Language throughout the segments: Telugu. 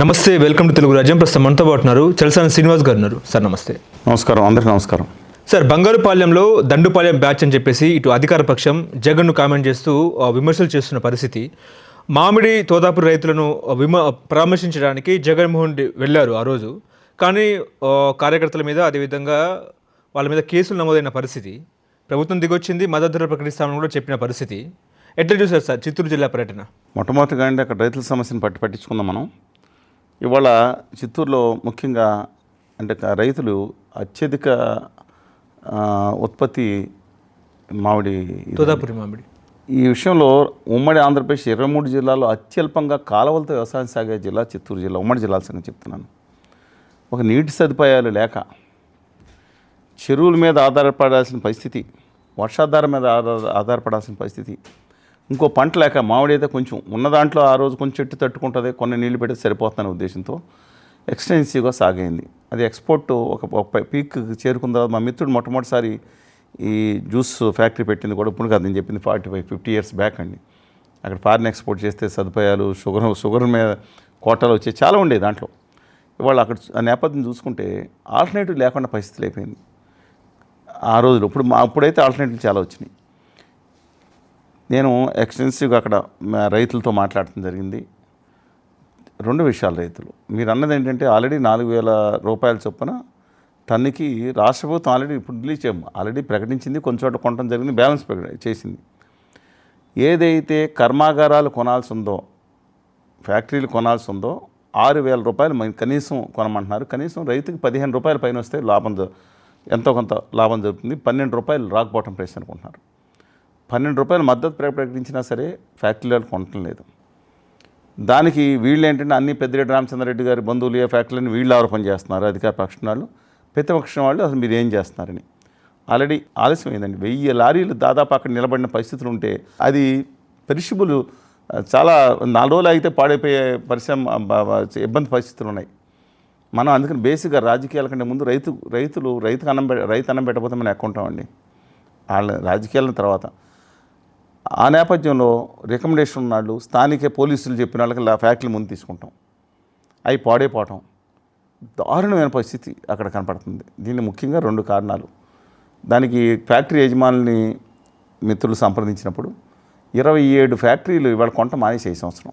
నమస్తే, వెల్కమ్ టు తెలుగు రాజ్యం. ప్రస్తుతం మనతో పాటు ఉన్నారు చలసాని శ్రీనివాస్ గారు ఉన్నారు. సార్ నమస్తే. నమస్కారం, అందరికీ నమస్కారం. సార్, బంగారుపాలెంలో దండుపాలెం బ్యాచ్ అని చెప్పేసి ఇటు అధికార పక్షం జగన్ను కామెంట్ చేస్తూ విమర్శలు చేస్తున్న పరిస్థితి. మామిడి తోతాపురి రైతులను పరామర్శించడానికి జగన్మోహన్ రెడ్డి వెళ్ళారు ఆ రోజు. కానీ కార్యకర్తల మీద, అదేవిధంగా వాళ్ళ మీద కేసులు నమోదైన పరిస్థితి. ప్రభుత్వం దిగొచ్చింది, మద్దతు ధర ప్రకటిస్తామని కూడా చెప్పిన పరిస్థితి. ఎట్లా చూసారు సార్ చిత్తూరు జిల్లా పర్యటన? మొట్టమొదటిగా అంటే అక్కడ రైతుల సమస్యను పట్టించుకుందాం మనం. ఇవాళ చిత్తూరులో ముఖ్యంగా అంటే రైతులు అత్యధిక ఉత్పత్తి మామిడి, తోతాపురి మామిడి. ఈ విషయంలో ఉమ్మడి ఆంధ్రప్రదేశ్ 23 జిల్లాల్లో అత్యల్పంగా కాలువలతో వ్యవసాయం సాగే జిల్లా చిత్తూరు జిల్లా. ఉమ్మడి జిల్లాల సంగతి చెప్తున్నాను. ఒక నీటి సదుపాయాలు లేక చెరువుల మీద ఆధారపడాల్సిన పరిస్థితి, వర్షాధారం మీద ఆధారపడాల్సిన పరిస్థితి, ఇంకో పంట లేక మామిడి అయితే కొంచెం ఉన్న దాంట్లో ఆ రోజు కొంచెం చెట్టు తట్టుకుంటుంది, కొన్ని నీళ్లు పెడితే సరిపోతుందనే ఉద్దేశంతో ఎక్స్టెన్సివ్గా సాగైంది. అది ఎక్స్పోర్ట్ ఒక పీక్ చేరుకున్న తర్వాత మా మిత్రుడు మొట్టమొదటిసారి ఈ జ్యూస్ ఫ్యాక్టరీ పెట్టింది కూడా ఇప్పుడు కాదు, నేను చెప్పింది 45-50 ఇయర్స్ బ్యాక్ అండి. అక్కడ ఫారిన్ ఎక్స్పోర్ట్ చేస్తే సదుపాయాలు, షుగర్ మీద కోటాలు వచ్చే చాలా ఉండేది దాంట్లో. ఇవాళ అక్కడ ఆ నేపథ్యం చూసుకుంటే ఆల్టర్నేటివ్ లేకుండా పరిస్థితులు అయిపోయింది ఆ రోజులు. అప్పుడైతే ఆల్టర్నేటివ్ చాలా వచ్చినాయి. నేను ఎక్స్టెన్సివ్గా అక్కడ రైతులతో మాట్లాడటం జరిగింది. రెండు విషయాలు. రైతులు మీరు అన్నది ఏంటంటే ఆల్రెడీ 4,000 రూపాయల చొప్పున టన్నుకి రాష్ట్ర ప్రభుత్వం ఆల్రెడీ ఇప్పుడు రిలీజ్ చేయము, ఆల్రెడీ ప్రకటించింది, కొంచెం చోట కొనడం జరిగింది, బ్యాలెన్స్ చేసింది. ఏదైతే కర్మాగారాలు కొనాల్సి ఉందో, ఫ్యాక్టరీలు కొనాల్సి ఉందో 6,000 రూపాయలు కనీసం కొనమంటున్నారు. కనీసం రైతుకి 15 రూపాయల పైన వస్తే లాభం, ఎంతో కొంత లాభం జరుగుతుంది. 12 రూపాయలు రాక్ బాటమ్ ప్రైస్ అనుకుంటున్నారు. 12 రూపాయలు మద్దతు ప్రకటించినా సరే ఫ్యాక్టరీలు కొనటం లేదు. దానికి వీళ్ళు ఏంటంటే అన్ని పెద్దిరెడ్డి రామచంద్రరెడ్డి గారి బంధువులు ఏ ఫ్యాక్టరీలను వీళ్ళు ఆరోపణ చేస్తున్నారు, అధికార పక్షం వాళ్ళు, ప్రతిపక్షం వాళ్ళు అసలు మీరు ఏం చేస్తున్నారని. ఆల్రెడీ ఆలస్యమైందండి. 1000 లారీలు దాదాపు అక్కడ నిలబడిన పరిస్థితులు ఉంటే అది పెరిషబుల్, చాలా 4 రోజులు అయితే పాడైపోయే ఇబ్బంది పరిస్థితులు ఉన్నాయి. మనం అందుకని బేసిక్గా రాజకీయాల కంటే ముందు రైతుకు అన్నం పెట్టకపోతే మనం ఎక్కుంటామండి. వాళ్ళ రాజకీయాల తర్వాత ఆ నేపథ్యంలో రికమెండేషన్ ఉన్నాళ్ళు, స్థానిక పోలీసులు చెప్పిన వాళ్ళకి ఫ్యాక్టరీ ముందు తీసుకుంటాం, అవి పాడైపోవటం, దారుణమైన పరిస్థితి అక్కడ కనపడుతుంది. దీన్ని ముఖ్యంగా 2 కారణాలు. దానికి ఫ్యాక్టరీ యజమానుల్ని మిత్రులు సంప్రదించినప్పుడు 27 ఫ్యాక్టరీలు ఇవాళ కొంట మానేసి ఈ సంవత్సరం.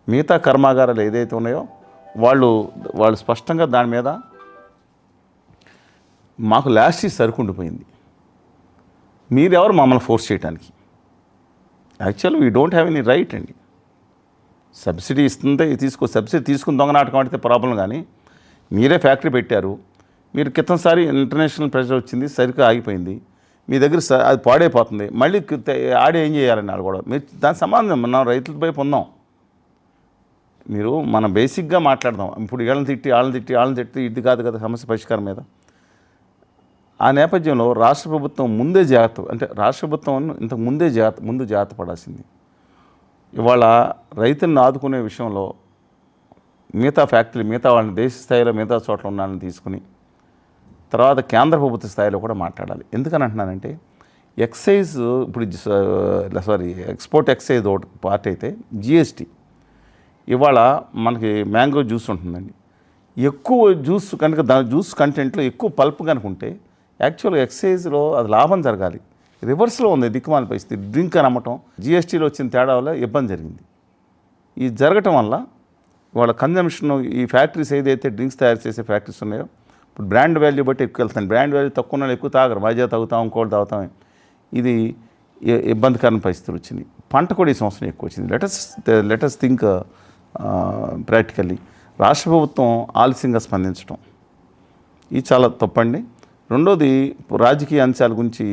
మిగతా కర్మాగారాలు ఏదైతే ఉన్నాయో వాళ్ళు స్పష్టంగా దాని మీద మాకు లాస్ట్ ఇయర్ సరుకు ఉండిపోయింది, మీరెవరు మమ్మల్ని ఫోర్స్ చేయడానికి. Actual we don't have any right అండి. సబ్సిడీ ఇస్తుంటే సబ్సిడీ తీసుకుని దొంగనాటకం ఆడితే ప్రాబ్లం. కానీ మీరే ఫ్యాక్టరీ పెట్టారు, మీరు క్రితంసారి ఇంటర్నేషనల్ ప్రెషర్ వచ్చింది, సరిగ్గా ఆగిపోయింది, మీ దగ్గర అది పాడైపోతుంది, మళ్ళీ ఆడి ఏం చేయాలని వాళ్ళు కూడా. మీరు దాని సంబంధం మనం రైతులపై పొందాం. మీరు మనం బేసిక్గా మాట్లాడదాం. ఇప్పుడు వాళ్ళని తిట్టి ఇది కాదు కదా సమస్య పరిష్కారం మీద. ఆ నేపథ్యంలో రాష్ట్ర ప్రభుత్వం ముందు జాగ్రత్త పడాల్సింది. ఇవాళ రైతులను ఆదుకునే విషయంలో మిగతా వాళ్ళని దేశ స్థాయిలో మిగతా చోట్ల ఉన్నాలని తీసుకుని తర్వాత కేంద్ర ప్రభుత్వ స్థాయిలో కూడా మాట్లాడాలి. ఎందుకని అంటున్నానంటే ఎక్స్పోర్ట్ ఎక్సైజ్ ఒకటి పార్ట్ అయితే జిఎస్టీ. ఇవాళ మనకి మ్యాంగో జ్యూస్ ఉంటుందండి, ఎక్కువ జ్యూస్ కనుక జ్యూస్ కంటెంట్లో ఎక్కువ పల్ప్ కనుక ఉంటే యాక్చువల్గా ఎక్సైజ్లో అది లాభం జరగాలి. రివర్స్లో ఉంది దిక్కుమాల పరిస్థితి. డ్రింక్ అని అమ్మటం, జిఎస్టీలో వచ్చిన తేడా వల్ల ఇబ్బంది జరిగింది. ఇది జరగటం వల్ల వాళ్ళ కన్జంప్షన్, ఈ ఫ్యాక్టరీస్ ఏదైతే డ్రింక్స్ తయారు చేసే ఫ్యాక్టరీస్ ఉన్నాయో ఇప్పుడు బ్రాండ్ వాల్యూ బట్టి ఎక్కువ వెళ్తాను. బ్రాండ్ వాల్యూ తక్కువ ఉన్న ఎక్కువ తాగరు, మజా తాగుతాం, ఇంకోటి తాగుతాం. ఇది ఇబ్బందికరమైన పరిస్థితులు వచ్చినాయి. పంట కూడా ఈ సంవత్సరం ఎక్కువ వచ్చింది. Let us think practically. రాష్ట్ర ప్రభుత్వం ఆలస్యంగా స్పందించడం ఇది చాలా తప్పండి. రెండోది రాజకీయ అంశాల గురించి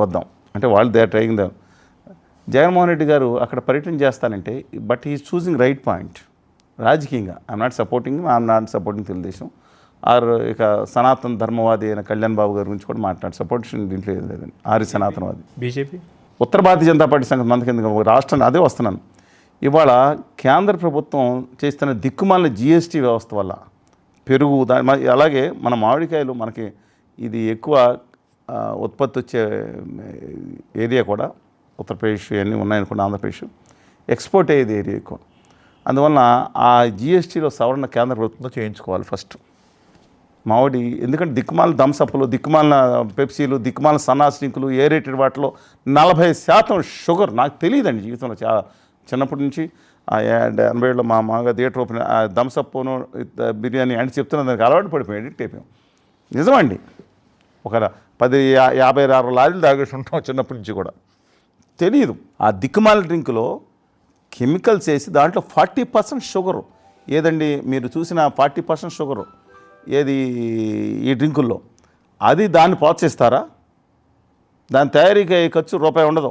వద్దాం. అంటే వాళ్ళు they are trying Jaganmohan Reddy గారు అక్కడ పర్యటన చేస్తానంటే, but he is choosing right point. రాజకీయంగా ఐఎమ్ నాట్ సపోర్టింగ్ తెలుగుదేశం ఇక సనాతన ధర్మవాది అయిన కళ్యాణ్ బాబు గారి గురించి కూడా సపోర్టేషన్ దీంట్లో ఏం లేదండి. సనాతనవాది బీజేపీ, ఉత్తర భారతీయ జనతా పార్టీ సంగతి మనకి ఎందుకు, రాష్ట్రాన్ని అదే వస్తున్నాను. ఇవాళ కేంద్ర ప్రభుత్వం చేస్తున్న దిక్కుమాలిన జిఎస్టీ వ్యవస్థ వల్ల పెరుగు అలాగే మన మామిడికాయలు మనకి ఇది ఎక్కువ ఉత్పత్తి వచ్చే ఏరియా కూడా ఉత్తరప్రదేశ్ ఇవన్నీ ఉన్నాయనుకోండి, ఆంధ్రప్రదేశ్ ఎక్స్పోర్ట్ అయ్యేది ఏరియా ఎక్కువ. అందువలన ఆ జిఎస్టీలో సవరణ కేంద్ర ప్రభుత్వంతో చేయించుకోవాలి ఫస్ట్. మామిడి ఎందుకంటే దిక్కుమాల థమ్సప్లు, దిక్కుమాల పెప్సీలు, దిక్కుమాల సన్నాస్ డ్రింకులు, ఏరేటెడ్ వాటిలో 40% షుగర్. నాకు తెలియదండి జీవితంలో, చాలా చిన్నప్పటి నుంచి 80లో మా మామగా థియేటర్ ఓపెన్ థమ్సప్ను బిర్యానీ అంటే చెప్తున్నా, దానికి అలవాటు పడిపోయి ఎడిక్ట్ అయిపోయాం. నిజమండి, ఒక 50-56 లారీలు తాగేసి ఉంటాం చిన్నప్పటి నుంచి కూడా. తెలియదు ఆ దిక్కుమాల డ్రింకులో కెమికల్స్ వేసి దాంట్లో 40% షుగరు. ఏదండి మీరు చూసిన 40% షుగరు ఏది ఈ డ్రింకుల్లో, అది దాన్ని ప్రోత్సహిస్తారా? దాని తయారీకి ఖర్చు రూపాయి ఉండదు.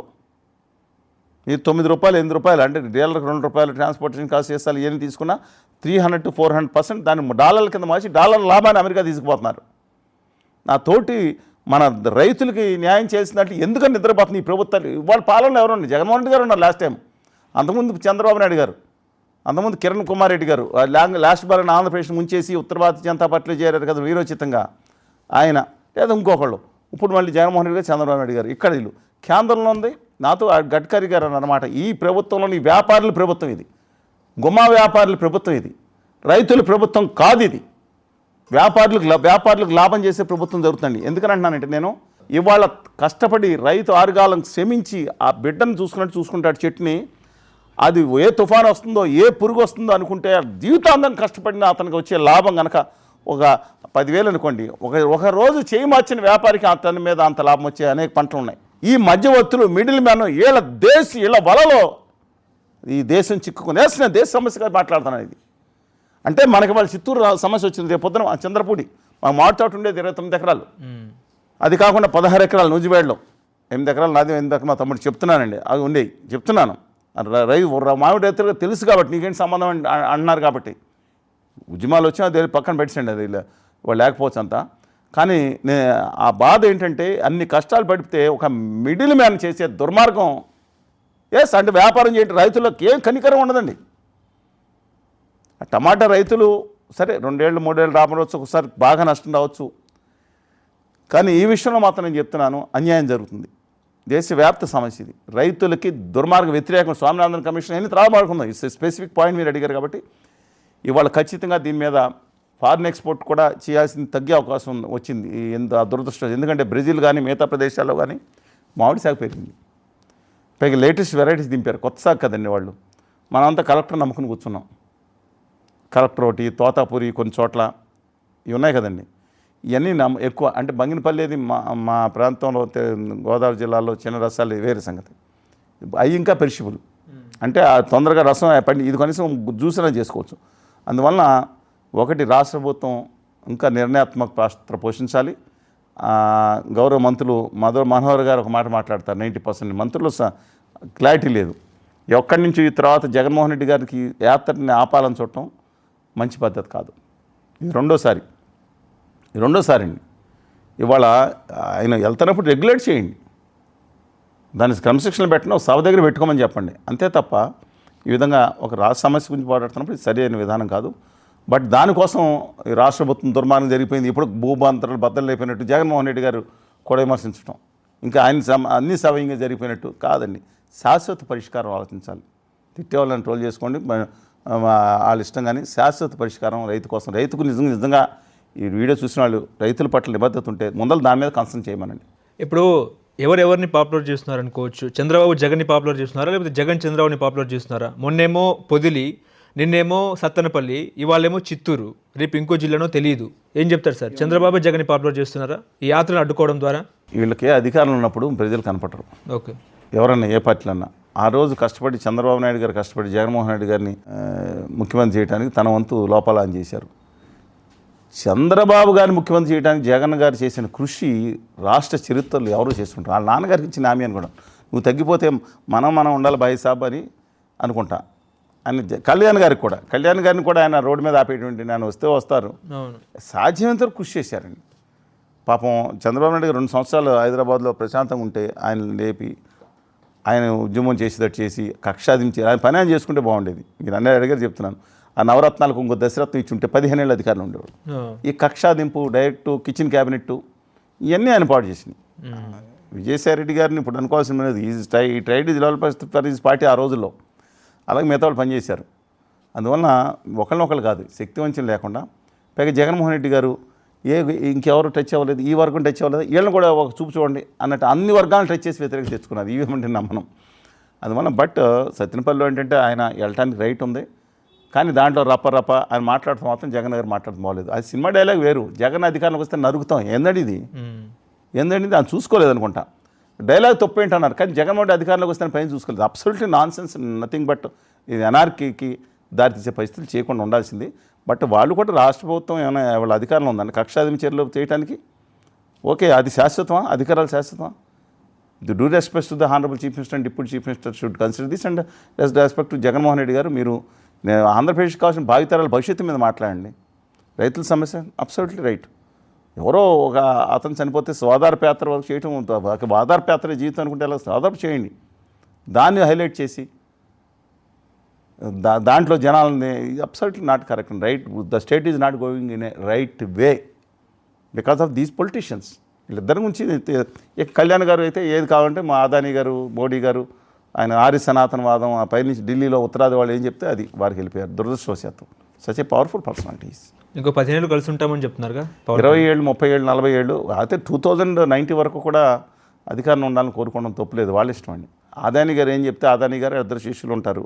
ఇది 9 రూపాయలు 8 రూపాయలు అంటే డీలర్కి 2 రూపాయలు ట్రాన్స్పోర్టేషన్ కాస్ట్ చేస్తారు. ఇవన్నీ తీసుకున్నా 300 to 400% దాన్ని డాలర్ల కింద మార్చి డాలర్ లాభాన్ని అమెరికా తీసుకుపోతున్నారు. నా తోటి మన రైతులకి న్యాయం చేసినట్లు ఎందుకని నిద్రపోతుంది ఈ ప్రభుత్వాలు? ఇవాళ పాలనలో ఎవరండి? జగన్మోహన్ రెడ్డి గారు ఉన్నారు లాస్ట్ టైం, అంతకుముందు చంద్రబాబు నాయుడు గారు, అంతకుముందు కిరణ్ కుమార్ రెడ్డి గారు. లాస్ట్ బార్ ఆంధ్రప్రదేశ్ ముంచేసి ఉత్తర భారతీయ జనతా పార్టీలో చేరారు కదా వీరోచితంగా ఆయన, లేదా ఇంకొకళ్ళు. ఇప్పుడు మళ్ళీ జగన్మోహన్ రెడ్డి గారు, చంద్రబాబు నాయుడు గారు. ఇక్కడ వీళ్ళు కేంద్రంలో ఉంది. నాతో గడ్కరీ గారు అన్నమాట, ఈ ప్రభుత్వంలోని వ్యాపారుల ప్రభుత్వం ఇది, గుమ్మా వ్యాపారుల ప్రభుత్వం ఇది, రైతుల ప్రభుత్వం కాదు ఇది. వ్యాపారులకు లాభం చేసే ప్రభుత్వం జరుగుతుంది. ఎందుకని అంటున్నానంటే, నేను ఇవాళ కష్టపడి రైతు ఆరుగాలం శ్రమించి ఆ బిడ్డను చూసుకుంటాడు చెట్టుని, అది ఏ తుఫాను వస్తుందో ఏ పురుగు వస్తుందో అనుకుంటే జీవితాంతం కష్టపడిన అతనికి వచ్చే లాభం కనుక ఒక 10,000 అనుకోండి, ఒక రోజు చేయి మార్చిన వ్యాపారికి అతని మీద అంత లాభం వచ్చే అనేక పంటలు ఉన్నాయి. ఈ మధ్యవర్తులు, మిడిల్ మ్యాన్, వీళ్ళ వలలో ఈ దేశం చిక్కుకునేసిన దేశ సమస్యగా మాట్లాడుతున్నాను. ఇది అంటే మనకి వాళ్ళ చిత్తూరు సమస్య వచ్చింది. రేపు పొద్దున చంద్రపూడి మా మామిడి ఉండేది 29 ఎకరాలు, అది కాకుండా 16 ఎకరాలు నూజివేడలో, 8 ఎకరాలు నాది, 8 ఎకరాలు మా తమ్ముడు చెప్తున్నానండి, అవి ఉండేవి చెప్తున్నాను. మామిడి రైతులుగా తెలుసు కాబట్టి నీకేంటి సంబంధం అంటున్నారు కాబట్టి ఉద్యమాలు వచ్చినా అది పక్కన పెట్టండి, అది వాళ్ళు లేకపోవచ్చు అంతా. కానీ ఆ బాధ ఏంటంటే అన్ని కష్టాలు పడితే ఒక మిడిల్ మ్యాన్ చేసే దుర్మార్గం. అంటే వ్యాపారం చేయండి, రైతులకు ఏం కనికరం ఉండదండి. టమాటా రైతులు సరే 2 ఏళ్ళు 3 ఏళ్ళు రాబడి వచ్చు, ఒకసారి బాగా నష్టం రావచ్చు. కానీ ఈ విషయంలో మాత్రం నేను చెప్తున్నాను, అన్యాయం జరుగుతుంది. దేశవ్యాప్త సమస్య ఇది. రైతులకి దుర్మార్గ వ్యతిరేకం. స్వామినాథన్ కమిషన్ అన్ని త్రాగమాడుకుందాం. ఇట్స్ స్పెసిఫిక్ పాయింట్ మీరు అడిగారు కాబట్టి ఇవాళ ఖచ్చితంగా దీని మీద ఫారిన్ ఎక్స్పోర్ట్ కూడా చేయాల్సింది తగ్గే అవకాశం వచ్చింది. ఎంత దురదృష్టం. ఎందుకంటే బ్రెజిల్ కానీ మిగతా ప్రదేశాల్లో కానీ మామిడి సాగు పెరిగింది. పైగా లేటెస్ట్ వెరైటీస్ దింపారు. కొత్త సాగు కదండి వాళ్ళు. మనమంతా కలెక్టర్ నమ్ముకుని కూర్చున్నాం. కలెక్టర్ ఒకటి, తోతాపూరి కొన్ని చోట్ల ఇవి ఉన్నాయి కదండి. ఇవన్నీ ఎక్కువ అంటే బంగినపల్లిది మా ప్రాంతంలో గోదావరి జిల్లాలో చిన్న రసాలు వేరే సంగతి. అవి ఇంకా పెరిషబుల్ అంటే తొందరగా రసం పండి, ఇది కనీసం జ్యూస్ అయినా చేసుకోవచ్చు. అందువలన ఒకటి రాష్ట్ర ప్రభుత్వం ఇంకా నిర్ణయాత్మక పాత్ర పోషించాలి. గౌరవ మంత్రులు మనోహర్ గారు ఒక మాట మాట్లాడతారు, 90% మంత్రులు క్లారిటీ లేదు. ఎక్కడి నుంచి తర్వాత జగన్మోహన్ రెడ్డి గారికి యాత్రని ఆపాలని చూడటం మంచి పద్ధతి కాదు. ఇది రెండోసారి అండి. ఇవాళ ఆయన వెళ్తున్నప్పుడు రెగ్యులేట్ చేయండి, దాన్ని క్రమశిక్షణలు పెట్టడం, సభ దగ్గర పెట్టుకోమని చెప్పండి. అంతే తప్ప ఈ విధంగా ఒక రాష్ట్ర సమస్య గురించి పోరాడుతున్నప్పుడు ఇది సరైన విధానం కాదు. బట్ దానికోసం ఈ రాష్ట్ర ప్రభుత్వం దుర్మార్గం జరిగిపోయింది, ఇప్పుడు భూభాంతరాలు బద్దలు అయిపోయినట్టు జగన్మోహన్ రెడ్డి గారు కూడా విమర్శించడం, ఇంకా ఆయన అన్ని సవ్యంగా జరిగిపోయినట్టు కాదండి. శాశ్వత పరిష్కారం ఆలోచించాలి. తిట్టేవాళ్ళని ట్రోల్ చేసుకోండి వాళ్ళ ఇష్టం, కానీ శాశ్వత పరిష్కారం రైతు కోసం, రైతుకు నిజంగా ఈ వీడియో చూసిన వాళ్ళు రైతుల పట్ల నిబద్ధత ఉంటే ముందర దాని మీద కాన్సన్ట్రేట్ చేయమనండి. ఇప్పుడు ఎవరెవరిని పాపులర్ చేస్తున్నారు అనుకోవచ్చు? చంద్రబాబు జగన్ని పాపులర్ చేస్తున్నారా, లేకపోతే జగన్ చంద్రబాబుని పాపులర్ చేస్తున్నారా? మొన్నేమో పొదిలి, నిన్నేమో సత్తెనపల్లి, ఇవాళేమో చిత్తూరు, రేపు ఇంకో జిల్లానో తెలియదు. ఏం చెప్తారు సార్? చంద్రబాబు జగన్ని పాపులర్ చేస్తున్నారా ఈ యాత్రను అడ్డుకోవడం ద్వారా? వీళ్ళకి అధికారం ఉన్నప్పుడు ప్రజలు కనపడరు. ఓకే, ఎవరన్నా ఏ పార్టీలన్నా ఆ రోజు కష్టపడి చంద్రబాబు నాయుడు గారు కష్టపడి జగన్మోహన్ రెడ్డి గారిని ముఖ్యమంత్రి చేయడానికి తన వంతు లోపాలని చేశారు. చంద్రబాబు గారిని ముఖ్యమంత్రి చేయడానికి జగన్ గారు చేసిన కృషి రాష్ట్ర చరిత్రలో ఎవరూ చేస్తుంటారు. వాళ్ళ నాన్నగారికి ఇచ్చిన హామీ అనుకోవడం, నువ్వు తగ్గిపోతే మనం ఉండాలి బాయ్ సాబ్ అని అనుకుంటా. అని కళ్యాణ్ గారిని కూడా ఆయన రోడ్డు మీద ఆపేటువంటి, నేను వస్తే వస్తారు, సాధ్యమైనంత వరకు కృషి చేశారండి. పాపం చంద్రబాబు నాయుడు గారు 2 సంవత్సరాలు హైదరాబాద్లో ప్రశాంతంగా ఉంటే ఆయన లేపి ఆయన ఉద్యమం చేసేటట్టు చేసి కక్షాదించి ఆయన పని ఆయన చేసుకుంటే బాగుండేది. మీరు అన్నీ అడిగారు చెప్తున్నాను. ఆ నవరత్నాలకు ఇంకో దశరత్నం ఇచ్చి ఉంటే 15 ఏళ్ళ అధికారులు ఉండేవాడు. ఈ కక్షాదింపు, డైరెక్టు కిచెన్ క్యాబినెట్ ఇవన్నీ ఆయన పాటు చేసినాయి. విజయసాయి రెడ్డి గారిని ఇప్పుడు అనుకోవాల్సిన ఈ tried is level for is party ఆ రోజుల్లో. అలాగే మిగతా వాళ్ళు పనిచేశారు. అందువలన ఒకళ్ళనొకళ్ళు కాదు, శక్తివంచం లేకుండా, పైగా జగన్మోహన్ రెడ్డి గారు ఇంకెవరు టచ్ అవ్వలేదు, ఈ వర్గం టచ్ అవ్వలేదు, వీళ్ళని కూడా ఒక చూపు చూడండి అన్నట్టు అన్ని వర్గాలను టచ్ చేసి వ్యతిరేకత తెచ్చుకున్నారు. ఇవేమంటే నమ్మనం. అందువల్ల బట్ సత్యనపల్లిలో ఏంటంటే ఆయన వెళ్ళటానికి రైట్ ఉంది, కానీ దాంట్లో రప్ప ఆయన మాట్లాడుతూ మాత్రం జగన్ గారు మాట్లాడుతూ బాగలేదు. అది సినిమా డైలాగ్ వేరు, జగన్ అధికారంలోకి వస్తే నరుగుతాం ఏందండి ఇది, ఏందండి దాన్ని చూసుకోలేదు అనుకుంటా. డైలాగ్ తప్పు ఏంటన్నారు, కానీ జగన్మోహన్ రెడ్డి అధికారంలోకి వస్తే పైన చూసుకోలేదు. Absolutely non sense, nothing but ఇది అనార్కీకి దారితీసే పరిస్థితులు చేయకుండా ఉండాల్సింది. బట్ వాళ్ళు కూడా రాష్ట్ర ప్రభుత్వం ఏమైనా వాళ్ళ అధికారంలో ఉందండి కక్షాదింపు చర్యలు చేయడానికి? ఓకే, అది శాశ్వతమా? అధికారాలు శాశ్వతమా? The due respect to the honourable chief minister and deputy chief minister should consider this and respect to Jaganmohan Reddy garu. మీరు ఆంధ్రప్రదేశ్ కావాల్సిన భావితరాల భవిష్యత్తు మీద మాట్లాడండి. రైతుల సమస్య అబ్సల్యూట్లీ రైట్. ఎవరో ఒక అతను చనిపోతే స్వాధారపు యాత్ర వరకు చేయటం, వాదార్పు యాత్ర జీవితం అనుకుంటే ఎలా స్వాధారపు చేయండి, దాన్ని హైలైట్ చేసి దాంట్లో జనాలని absolutely not correct. Right, the state is not going in a right way because of these politicians. వీళ్ళిద్దరి గురించి ఇక కళ్యాణ్ గారు అయితే ఏది కావాలంటే మా అదానీ గారు, మోడీ గారు, ఆయన ఆర్య సనాతనవాదం, ఆ పైనుంచి ఢిల్లీలో ఉత్తరాది వాళ్ళు ఏం చెప్తే అది వారికి వెళ్ళిపోయారు. దురదృష్టవశాత్తు. Such a powerful personalities. ఇంకో 15 ఏళ్ళు కలిసి ఉంటామని చెప్తున్నారుగా. 20 ఏళ్ళు, 30 ఏళ్ళు, 40 ఏళ్ళు, అయితే 2090 వరకు కూడా అధికారం ఉండాలని కోరుకోవడం తప్పులేదు, వాళ్ళ ఇష్టం అండి. అదానీ గారు ఏం చెప్తే, అదానీ గారు 2 శిష్యులు ఉంటారు,